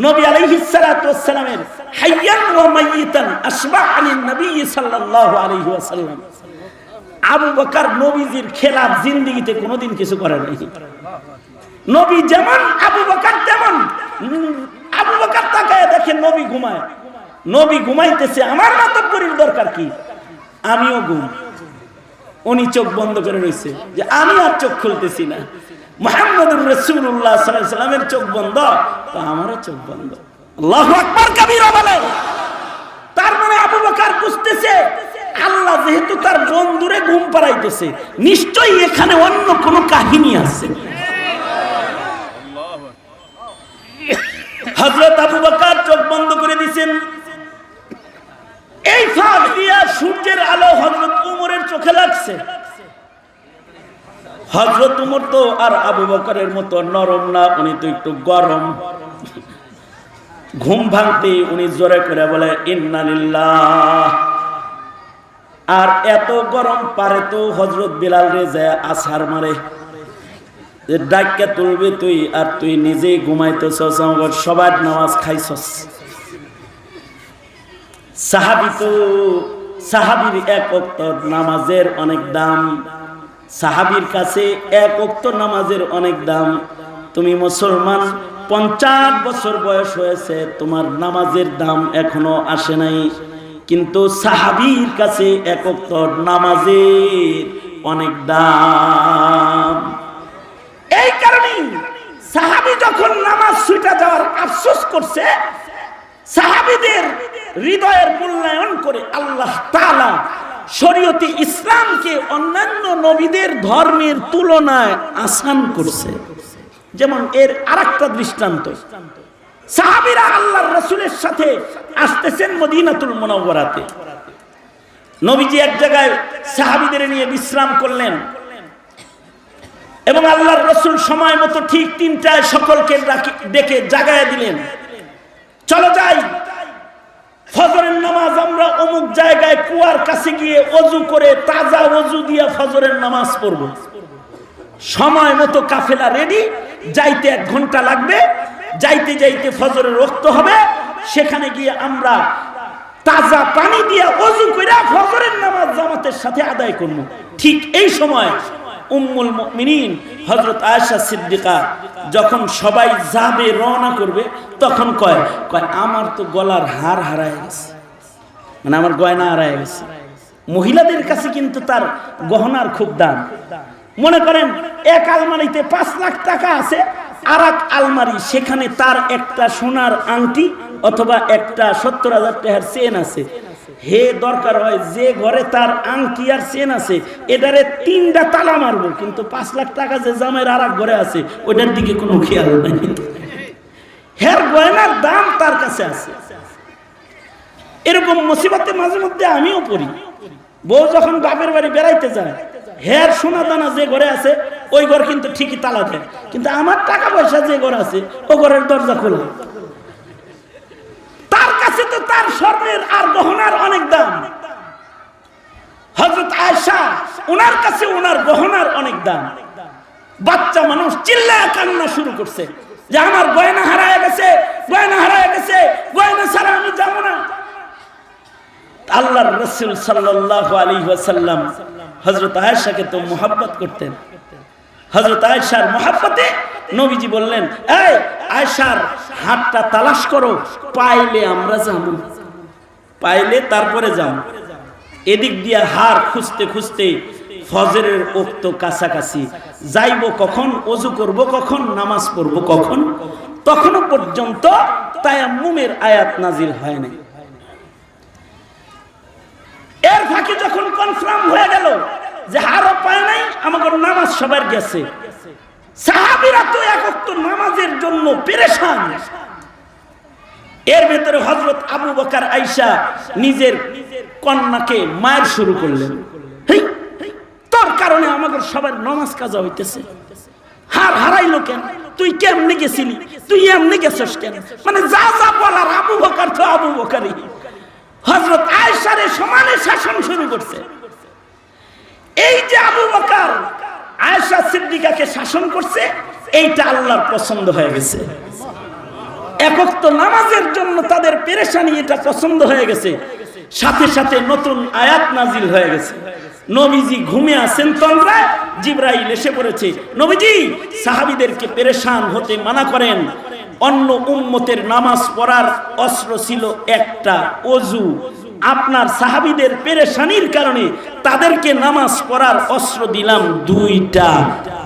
নবী আলাইহিস সালাতু ওয়াস সালামের হাইয়ান ওয়া মাইয়িতান আসবাহ আনিন নবী সাল্লাল্লাহু আলাইহি ওয়াসাল্লাম। আবু বকর নবীজির খেলাফ জিন্দেগিতে কোনোদিন কিছু করে নাই। নবী যেমন আবু বকর তেমন। আবু বকর তাকায় দেখে নবী ঘুমায়, নবী ঘুমাইতেছে, আমার মাতব্বরির দরকার কি, আমিও ঘুম। উনি চোখ বন্ধ করে রয়েছে যে আমি আর চোখ খুলতেছি না। মুহাম্মদুর রাসূলুল্লাহ সাল্লাল্লাহু আলাইহি ওয়াসাল্লামের চোখ বন্ধ, তো আমারও চোখ বন্ধ। আল্লাহু আকবার কাবীরা বলে। তার মানে আবু বকর বুঝতেছে আল্লাহ যেহেতু তার বন্ধুরে ঘুম পাড়াইতেছে, নিশ্চয়ই এখানে অন্য কোনো কাহিনী আছে। হযরত আবু বকর চোখ বন্ধ করে দিয়েছেন। এই ফাঁক দিয়া সূর্যের আলো হযরত উমরের চোখে লাগছে। হযরত উমর তো আর আবু বকরের মতো নরম না, উনি তো একটু গরম। ঘুম ভাঙতে উনি জোরে করে বলে ইন্না লিল্লাহ। আর এত গরম পারে তো হযরত বেলাল রে যায় আছাড় মারে, ডাক্কা তুলবে তুই, আর তুই নিজেই ঘুমাইতেছস, আমার সবার নামাজ খাইছস। সাহাবীর এক ওয়াক্ত নামাজের অনেক দাম। সাহাবীর কাছে এক ওয়াক্ত নামাজের অনেক দাম। তুমি মুসলমান, 50 বছর বয়স হয়েছে, তোমার নামাজের দাম এখনো আসে নাই, কিন্তু সাহাবীর কাছে এক ওয়াক্ত নামাজের অনেক দাম। এই কারণে সাহাবী যখন নামাজ ছুটে যাওয়ার আফসোস করছে, সাহাবীদের হৃদয়ের মূল্যায়ন করে আল্লাহ তাআলা শরীয়তে ইসলামকে অন্যান্য নবীদের ধর্মের তুলনায় আসান করছে। যেমন এর আরেকটা দৃষ্টান্ত, সাহাবীরা আল্লাহর রাসূলের সাথে আসতেছেন মদিনাতুল মুনাওয়ারাতে। নবীজি এক জায়গায় সাহাবীদের নিয়ে বিশ্রাম করলেন এবং আল্লাহর রাসূল সময় মতো ঠিক 3টায় সকলকে ডেকে জাগায়া দিলেন, চলো যাই, ফজরের নামাজ আমরা অমুক জায়গায় কুয়ার কাছে গিয়ে ওযু করে তাজা ওযু দিয়ে ফজরের নামাজ পড়ব। সময় মতো কাফেলা রেডি, যাইতে 1 ঘন্টা লাগবে, যাইতে যাইতে ফজরের ওয়াক্ত হবে, সেখানে গিয়ে আমরা তাজা পানি দিয়ে ওযু করে ফজরের নামাজ জামাতের সাথে আদায় করব। ঠিক এই সময় উম্মুল মুমিনিন হযরত আয়েশা সিদ্দিকা যখন সবাই যাবে রওনা করবে, তখন কয় আমার তো গলার হার হারায় গেছে, মানে আমার গয়না হারায় গেছে। মহিলাদের কাছে কিন্তু তার গহনার খুব দাম। মনে করেন এক আলমারিতে 5 লাখ টাকা আছে, আর এক আলমারি সেখানে তার একটা সোনার আংটি অথবা একটা 70,000 টাকার চেন আছে। হে দরকার হয় যে ঘরে তার আংটি আর চেন আছে এটারে 3টা তালা মারবো, কিন্তু 5 লাখ টাকা যে জামাইয়ের আর এক ঘরে আছে ওটার দিকে কোনো খেয়াল নাই। হের গয়নার দাম তার কাছে আছে। এরকম মুসিবতে মাঝে মধ্যে আমিও পড়ি। বউ যখন বাপের বাড়ি বেড়াইতে যায়, হের সোনা দানা যে ঘরে আছে ওই ঘর কিন্তু ঠিকই তালা দেয়, কিন্তু আমার টাকা পয়সা যে ঘর আছে ও ঘরের দরজা খোলা। তার আর স্বর্ণের আর গহনার অনেক দাম। হযরত আয়েশা ওনার কাছে ওনার গহনার অনেক দাম। বাচ্চা মানুষ চিল্লায় কান্না শুরু করছে যে আমার গয়না হারায় গেছে, গয়না হারায় গেছে, গয়না ছাড়া আমি যাব না। আল্লাহর রাসূল সাল্লাল্লাহু আলাইহি ওয়াসাল্লাম হযরত আয়েশাকে তো মুহাব্বত করতেন। হযরত আয়েশার মুহাব্বতে নবীজি বললেন, এই আয়েশার হাতটা তালাশ করো, পাইলে আমরা যাব, পাইলে তারপরে যাব। এদিক দিয়ে হার খুঁজতে খুঁজতে ফজরের ওক্ত কাছাকাছি, যাইব কখন, ওযু করব কখন, নামাজ পড়ব কখন, তখনও পর্যন্ত তায়াম্মুমের আয়াত নাজিল হয় না। এর ফাঁকে যখন কনফার্ম হয়ে গেল যে হারও পায় নাই, আমাদের নামাজ সবার গেছে, সাহাবীরা তো এক ওয়াক্ত নামাজের জন্য পেরেশান। এর ভেতরে হযরত আবু বকর আয়েশা নিজের কন্যাকে মায়ের শুরু করলেন, তোর কারণে আমাদের সবার নামাজ কাজা হইতেছে, হার হারাইলো কেন, তুই কেমনে গেছিলি, তুই এমনি গেছস কেন, মানে যা যা বলার আবু বকর তো আবু বকরই। হযরত আয়েশার সমানে শাসন শুরু করছে। এই যে আবু বকর আয়েশা সিদ্দিকাকে শাসন করছে, এইটা আল্লাহর পছন্দ হয়ে গেছে। এক ওয়াক্ত নামাজের জন্য তাদের পেরেশানি এটা পছন্দ হয়ে গেছে। সাথে সাথে নতুন আয়াত নাজিল হয়ে গেছে। নবীজি ঘুমিয়ে আছেন, তন্দ্রায় জিবরাইল এসে পড়েছে। নবীজি সাহাবীদেরকে পেরেশান হতে মানা করেন। অন্য উম্মতের নামাজ পড়ার অস্ত্র ছিল একটা, ওযু। আপনার সাহাবীদের পেরেশানির কারণে তাদেরকে নামাজ পড়ার অস্ত্র দিলাম দুইটা।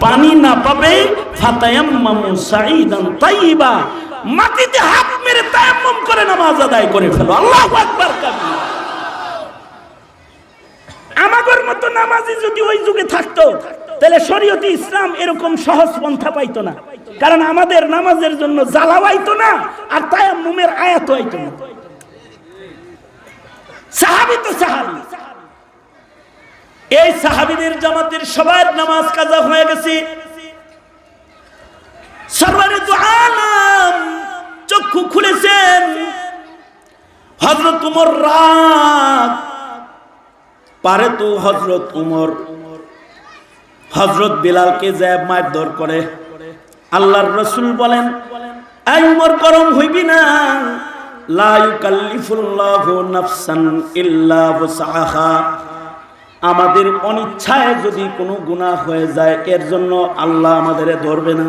পানি না পাবে ফাতায়াম্মামু সাঈদান তাইয়্যিবা, মাটিতে হাত মেরে তায়াম্মুম করে নামাজ আদায় করে ফেলো। আল্লাহু আকবার কাবীরা। আমাদের মতো নামাজি যদি ওই যুগে থাকতো, তাহলে শরীয়তে ইসলাম এরকম সহজ পন্থা পাইতো না। কারণ আমাদের নামাজের জন্য জ্বালাও আইতো না, আর তায়াম্মুমের আয়াতও আইতো না। সাহাবী তো সাহাবী, এই সাহাবীদের জামাতের সবার নামাজ কাজা হয়ে গেছে। সরওয়ারে দু আলম চক্ষু খুলেছেন। হযরত ওমর রাগ পারে তো হযরত ওমর হযরত বিলালকে যায় মারধর করে। আল্লাহর রাসূল বলেন, এই ওমর গরম হইবি না, লা ইউকাল্লিফুল্লাহু নাফসান ইল্লা ওয়াসআহা। আমাদের অনিচ্ছায় যদি কোনো গুনাহ হয়ে যায়, এর জন্য আল্লাহ আমাদের ধরবে না।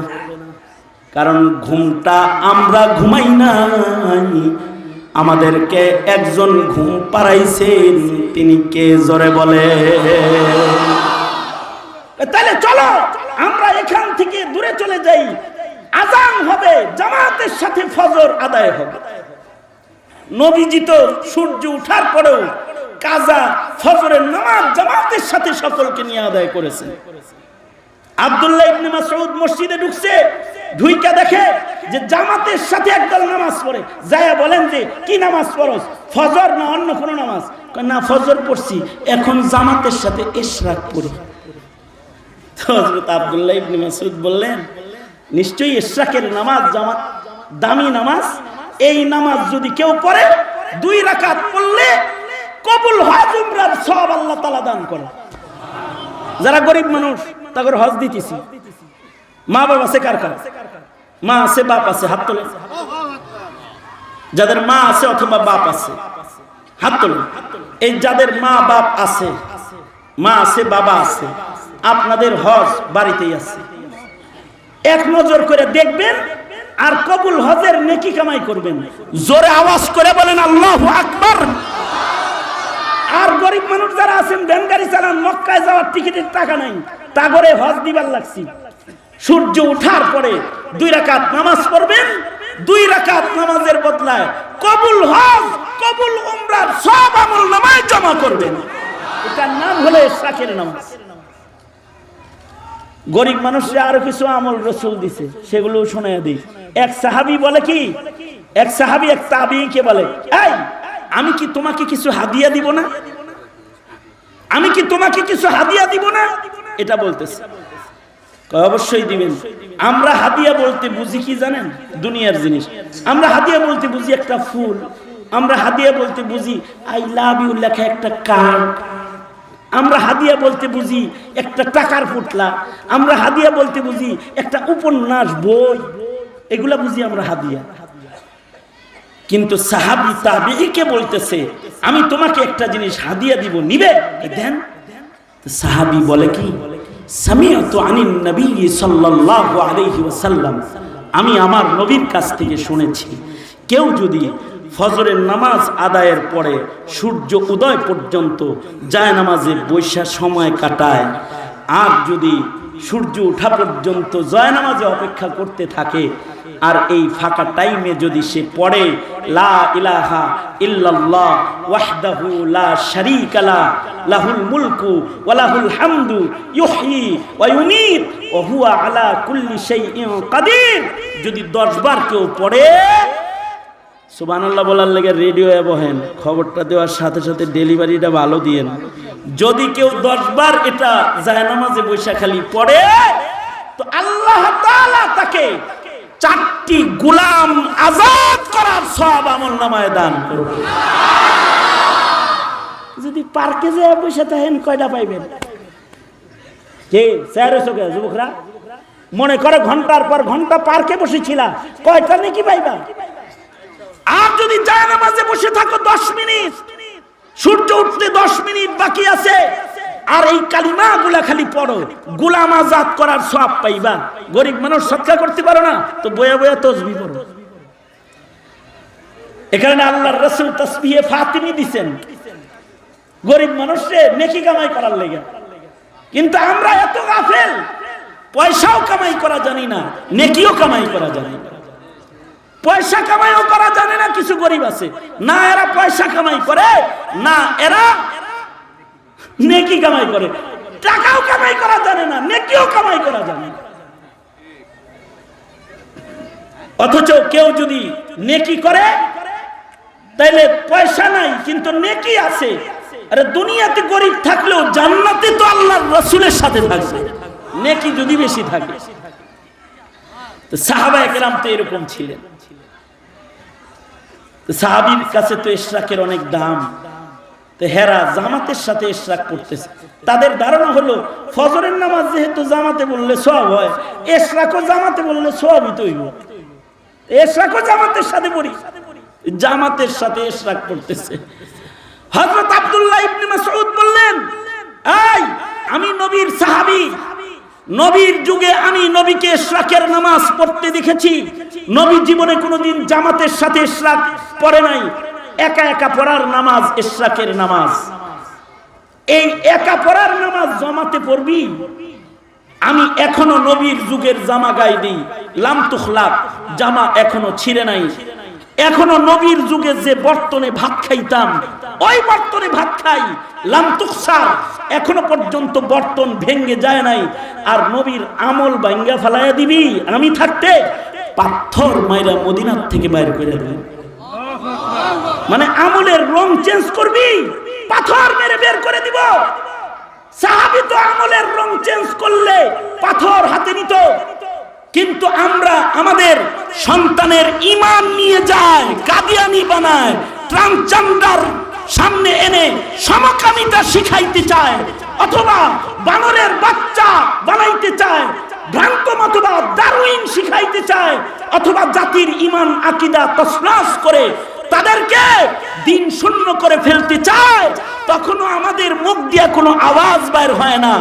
কারণ ঘুমটা আমরা ঘুমাই নাই, আমাদেরকে একজন ঘুম পাড়াইছেন, তিনি কে জোরে বলে। তাহলে চলো আমরা এখান থেকে দূরে চলে যাই, আযান হবে, জামাতের সাথে ফজর আদায় হবে। নবীজি তো সূর্য ওঠার পরেও কাজা ফজরের নামাজ জামাতের সাথে সকলকে নিয়ে আদায় করেছেন। আব্দুল্লাহ ইবনে মাসউদ মসজিদে ঢুকছে, ঢুইকা দেখে যে জামাতের সাথে একদল নামাজ পড়ে। যায়া বলেন যে কি নামাজ পড়স, ফজর না অন্য কোন নামাজ? না, ফজর পড়ছি, এখন জামাতের সাথে ইশরাক পড়ি। হযরত আব্দুল্লাহ ইবনে মাসউদ বললেন, নিশ্চয়ই ইশরাকের নামাজ জামাত দামি নামাজ, এই নামাজ যদি কেউ পড়ে 2 রাকাত পড়লে কবুল হজ উমরার সওয়াব আল্লাহ তাআলা দান করে। যারা গরিব মানুষ তাদের হজ দিতেছি, মা বাবা আছে কার কার? মা আছে, বাপ আছে, হাত তোলে। যাদের মা আছে অথবা বাপ আছে হাত তোলে। এই যাদের মা বাপ আছে, মা আছে, বাবা আছে, আপনাদের হজ বাড়িতেই আছে। এক নজর করে দেখবেন আর কবুল হজের নেকি কামাই করবেন। জোরে আওয়াজ করে বলেন আল্লাহু আকবার। আর গরিব মানুষ যারা আছেন, ভ্যান গাড়ি চালান, মক্কায় যাওয়ার টিকিটের টাকা নাই, তাগরে হজ দিবার লাগছি। সূর্য ওঠার পরে 2 রাকাত নামাজ পড়বেন, 2 রাকাত নামাজের বদলায় কবুল হজ, কবুল উমরার সব আমল নামায় জমা করবেন। এটার নাম হলো ইশরাকের নামাজ। গরিব মানুষরা আরো কিছু আমল রাসূল দিছে, সেগুলো শোনায় দিই। এক সাহাবী বলে কি, এক সাহাবী এক তাবিঈকে বলে, এই আমি কি তোমাকে কিছু হাদিয়া দিব না? আমি কি তোমাকে কিছু হাদিয়া দিব না? এটা বলতেছে। অবশ্যই দিবেন। আমরা হাদিয়া বলতে বুঝি কি জানেন? দুনিয়ার জিনিস। আমরা হাদিয়া বলতে বুঝি একটা ফুল, আমরা হাদিয়া বলতে বুঝি আই লাভ ইউ লেখা একটা কার্ড, আমরা হাদিয়া বলতে বুঝি একটা টাকার পুতলা, আমরা হাদিয়া বলতে বুঝি একটা উপন্যাস বই, এগুলা বুঝি আমরা হাদিয়া। কিন্তু সাহাবী তাবিঈকে বলতেছে আমি তোমাকে একটা জিনিস হাদিয়া দিব, নিবে? দেন। সাহাবী বলে কি, সামিআতু আনিন নবী সাল্লাল্লাহু আলাইহি ওয়াসাল্লাম, আমি আমার নবীর কাছ থেকে শুনেছি কেউ যদি ফজরের নামাজ আদায়ের পরে সূর্য উদয় পর্যন্ত জায়নামাজে বৈশা সময় কাটায়, আর যদি সূর্য ওঠা পর্যন্ত জায়নামাজে অপেক্ষা করতে থাকে, আর এই ফাঁকা টাইমে যদি সে পড়ে লা ইলাহা ইল্লাল্লাহ ওয়াহদাহু লা শারীকা লা লাহুল মুলকু ওয়া লাহুল হামদু ইউহয়ী ওয়া ইউমীত ওয়া হুয়া আলা কুল্লি শাইইন কাদির, যদি 10 বার কেউ পড়ে, সুবহানাল্লাহ বলার লেগে রেডিও বহেন, খবরটা দেওয়ার সাথে সাথে ডেলিভারিটা ভালো দিয়েন। যদি কেউ 10 বার এটা জায়নামাজে বৈশা খালি পড়ে, তো আল্লাহ তাআলা তাকে 4টি গোলাম আজাদ করার সওয়াব আমলনামায় দান করবে। যদি পার্কে যায় বসে থাকেন কয়টা পাইবেন? কে স্যারের চোখে যুবকরা মনে করে ঘন্টার পর ঘন্টা পার্কে বসেছিলা, কয়টা নাকি পাইবা? আর যদি জায়নামাজে বসে থাকো 10 মিনিট, সূর্য উঠতে 10 মিনিট বাকি আছে, আর এই কালিমাগুলা খালি পড়ো, গোলাম আজাদ করার সওয়াব পাইবা। গরিব মানুষ সদকা করতে পারো না, তো বয়া বয়া তাসবিহ পড়ো। এখানে আল্লাহর রাসূল তাসবিহে ফাতিমি দিবেন গরিব মানুষে নেকি কামাই করার লেগে। কিন্তু আমরা এত গাফেল, পয়সাও কামাই করা জানি না, নেকিও কামাই করা জানি না। পয়সা কামাইও করা জানে না কিছু গরিব আছে, না এরা পয়সা কামাই করে, না এরা নেকি কামাই করে। টাকাও কামাই করা জানে না, নেকিও কামাই করা জানে না। অথচ কেউ যদি নেকি করে, তাইলে পয়সা নাই কিন্তু নেকি আছে। আরে দুনিয়াতে গরিব থাকলেও জান্নাতে তো আল্লাহর রাসূলের সাথে থাকবে, নেকি যদি বেশি থাকে। তো সাহাবায়ে কেরাম তো এরকম ছিলেন। সাহাবীর কাছে তো ইশরাকের অনেক দাম, তো হেরা জামাতের সাথে ইশরাক করতেছে। তাদের ধারণা হলো ফজরের নামাজ যেহেতু জামাতে বললে সওয়াব হয়, ইশরাকও জামাতে বললে সওয়াবই তো হইব। ইশরাকও জামাতের সাথে পড়ি, জামাতের সাথে ইশরাক করতেছে। হযরত আব্দুল্লাহ ইবনে মাসউদ বললেন, এই আমি নবীর সাহাবী, নবীর যুগে আমি নবীকে ইশরাকের নামাজ পড়তে দেখেছি। নবী জীবনে কোনোদিন জামাতের সাথে ইশরাক পড়ে নাই। একা একা পড়ার নামাজ ইশরাকের নামাজ। এই একা পড়ার নামাজ জামাতে পড়বি? আমি এখনো নবীর যুগের জামা গায়ে দিই, লাম তুখলাক, জামা এখনো ছিঁড়ে নাই। এখনো নবীর যুগে যে বর্তনে ভাত খাইতাম, ওই বর্তনে ভাত খাই, লাম তুকসার, এখনো পর্যন্ত বর্তন ভেঙ্গে যায় নাই। আর নবীর আমল ভাঙ্গা ফেলাইয়া দিবি আমি থাকতে? পাথর মাইরা মদিনার থেকে বাইর করে দেবে। মানে আমলের রং চেঞ্জ করবি, পাথর মেরে বের করে দিব। সাহাবী তো আমলের রং চেঞ্জ করলে পাথর হাতে নিত, কিন্তু আমরা আমাদের সন্তানের ঈমান নিয়ে যায়, কাদিয়ানি বানায়, ট্রান্সজেন্ডার সামনে এনে সমকামিতা শিখাইতে চায়, অথবা বানরের বাচ্চা বানাইতে চায়, ভ্রান্ত মতবাদ ডারউইন শিখাইতে চায়, অথবা জাতির ঈমান আকীদা তছনছ করে তাদেরকে দিন শূন্য করে ফেলতে চায়, তখনও আমাদের মুখ দিয়ে কোনো আওয়াজ বের হয় না।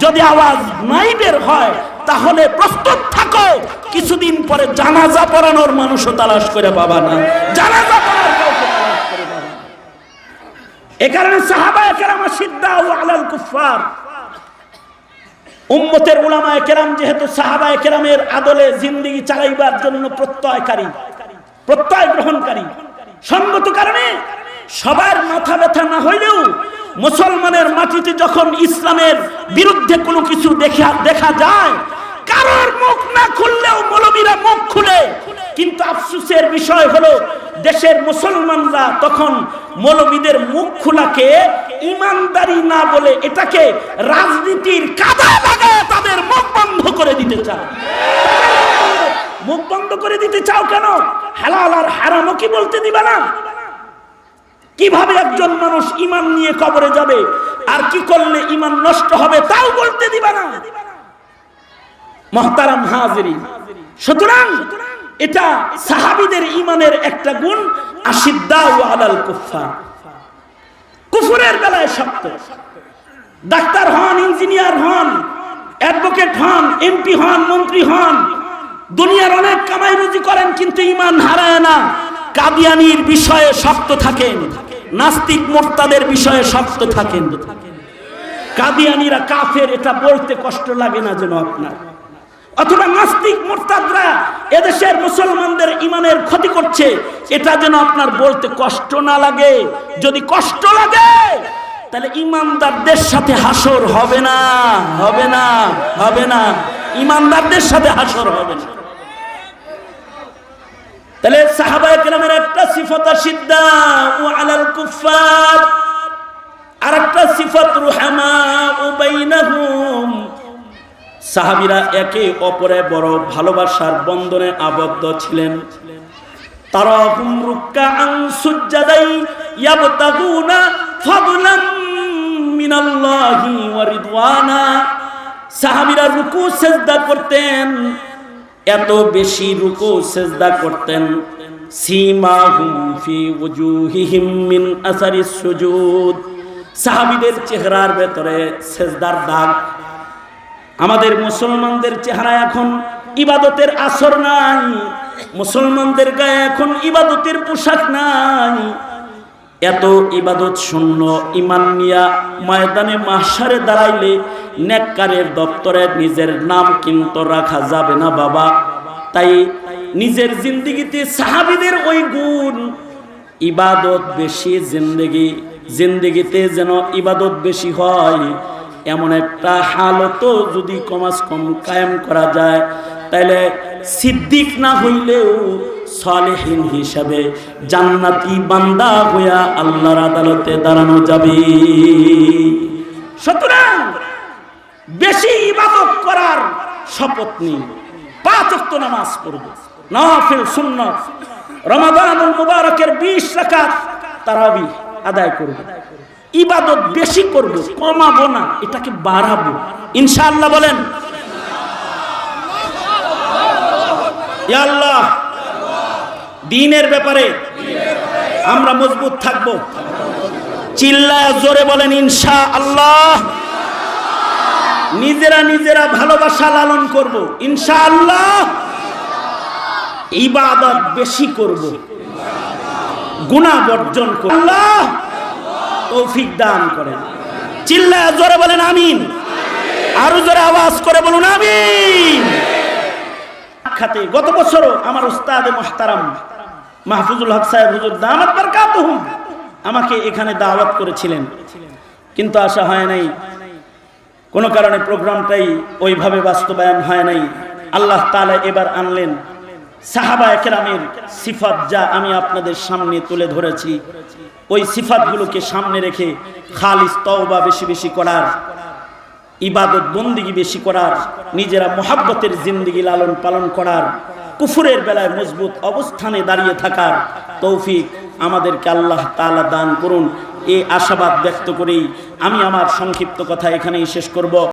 যদি আওয়াজ নাই বের হয়, তাহলে প্রস্তুত থাকো, কিছুদিন পরে জানাজা পড়ানোর মানুষও তালাশ করে পাবা না, জানাজা পড়ার কাউকে তালাশ করে পাবা না। এ কারণে সাহাবায়ে কেরাম শিদ্দাউ আলাল কুফার, উম্মতের উলামায়ে কেরাম যেহেতু সাহাবায়ে কেরামের আদলে জিন্দেগি চালাইবার জন্য প্রত্যয় গ্রহণকারী, সঙ্গত কারণে সবার মাথা ব্যথা না হইলেও মুসলমানের মাটিতে যখন ইসলামের বিরুদ্ধে কোনো কিছু দেখা যায়, কারোর মুখ না খুললেও মৌলবীরা মুখ খুলে। কিন্তু আফসোসের বিষয় হলো দেশের মুসলমানরা তখন মৌলবীদের মুখ খোলাকে ইমানদারি না বলে এটাকে রাজনীতির কাদা লাগায় তাদের মুখ বন্ধ করে দিতে চায়। মুখ বন্ধ করে দিতে চাও কেন? হালাল আর হারামও কি বলতে দিবা না? কিভাবে একজন মানুষ ঈমান নিয়ে কবরে যাবে আর কি করলে ঈমান নষ্ট হবে তাও বলতে দিবা না। মুহতারাম হাজিরিন, সুতরাং এটা সাহাবীদের ঈমানের একটা গুণ, আশিদ্দাউ আলাল কুফার, কুফরের বেলায় শক্ত। ডাক্তার হন, ইঞ্জিনিয়ার হন, অ্যাডভোকেট হন, এমপি হন, মন্ত্রী হন, দুনিয়ার অনেক কামাই রুজি করেন কিন্তু ঈমান হারায় না। কাদিয়ানির বিষয়ে শক্ত থাকেন, নাস্তিক মুরতাদের বিষয়ে শক্ত থাকেন। কাদিয়ানিরা কাফের এটা বলতে কষ্ট লাগে না যেন আপনার, অথবা নাস্তিক মুরতাদরা এদেশের মুসলমানদের ঈমানের ক্ষতি করছে এটা যেন আপনার বলতে কষ্ট না লাগে। যদি কষ্ট লাগে তাহলে ঈমানদারদের সাথে হাসর হবে না, হবে না, হবে না, ঈমানদারদের সাথে হাসর হবে না। তাহলে সাহাবায়ে কেরামের একটা সিফাত আশিদ্দাউ আলাল কুফার, আর একটা সিফাত রুহামাউ বাইনাহুম। সাহাবীরা একে অপরে বড় ভালোবাসার বন্ধনে আবদ্ধ ছিলেন। তারাহুম রুকআন সুজদাই ইয়াবতাগুনা ফাদলাম মিনাল্লাহি ওয়া রিদওয়ানা। সাহাবীরা রুকু সিজদা করতেন, এত বেশি রুকু সিজদা করতেন, সীমাহুম ফি ওয়ুজুহিহিম মিন আসারিস সুজুদ। সাহাবীদের চেহারার ভেতরে সিজদার দাগ। আমাদের মুসলমানদের চেহারায় এখন ইবাদতের আসর নাই, মুসলমানদের গায়ে এখন ইবাদতের পোশাক নাই। এত ইবাদত শূন্য ঈমান নিয়া ময়দানে মাহশারে দাঁড়াইলে নেককারের দপ্তরে নিজের নাম কিন্তু রাখা যাবে না বাবা। তাই নিজের জিন্দেগিতে সাহাবীদের ওই গুণ, ইবাদত বেশি জিন্দেগিতে যেন ইবাদত বেশি হয় এমন একটা হালত যদি কমাস কম কায়েম করা যায়, তাহলে সিদ্দিক না হইলেও সালেহিন হিসাবে জান্নাতি বান্দা হইয়া আল্লাহর আদালতে দাঁড়ানো যাবে। সুতরাং বেশি ইবাদত করার শপথ নিই, 5 ওয়াক্ত নামাজ পড়ব, নফল সুন্নাত, রমাদানুল মুবারকের 20 রাকাত তারাবি আদায় করব, ইবাদত বেশি করব, কমাবো না, এটাকে বাড়াবো ইনশাআল্লাহ। বলেন ইয়া আল্লাহ। দ্বীনের ব্যাপারে আমরা মজবুত থাকবো, চিল্লায় জোরে বলেন ইনশাআল্লাহ। নিজেরা ভালোবাসা লালন করব ইনশাআল্লাহ। ইবাদত বেশি করব, গুনাহ বর্জন করব। আল্লাহ তৌফিক দান করেন। চিল্লায় জোরে বলেন আমিন, আরো জোরে আওয়াজ করে বলুন আমিন। খাতে গত বছরও আমার উস্তাদ মুহতারাম মাহফুজুল হক সাহেব হুজুর দামাত বারকাতুহুম আমাকে এখানে দাওয়াত করেছিলেন, কিন্তু আসা হয় নাই, কোনো কারণে প্রোগ্রামটাই ওইভাবে বাস্তবায়ন হয় নাই। আল্লাহ তাআলা এবার আনলেন। সাহাবায়ে কেরামের সিফাত যা আমি আপনাদের সামনে তুলে ধরেছি, ওই সিফাতগুলোকে সামনে রেখে খালিস তওবা বেশি বেশি করার, ইবাদত বন্দিগি বেশি করার, নিজেরা মুহাব্বতের জিন্দেগি লালন পালন করার, কুফরের বেলায় মজবুত অবস্থানে দাঁড়িয়ে থাকার তৌফিক আমাদেরকে আল্লাহ তাআলা দান করুন। এই আশাবাদ ব্যক্ত করেই আমি আমার সংক্ষিপ্ত কথা এখানেই শেষ করব।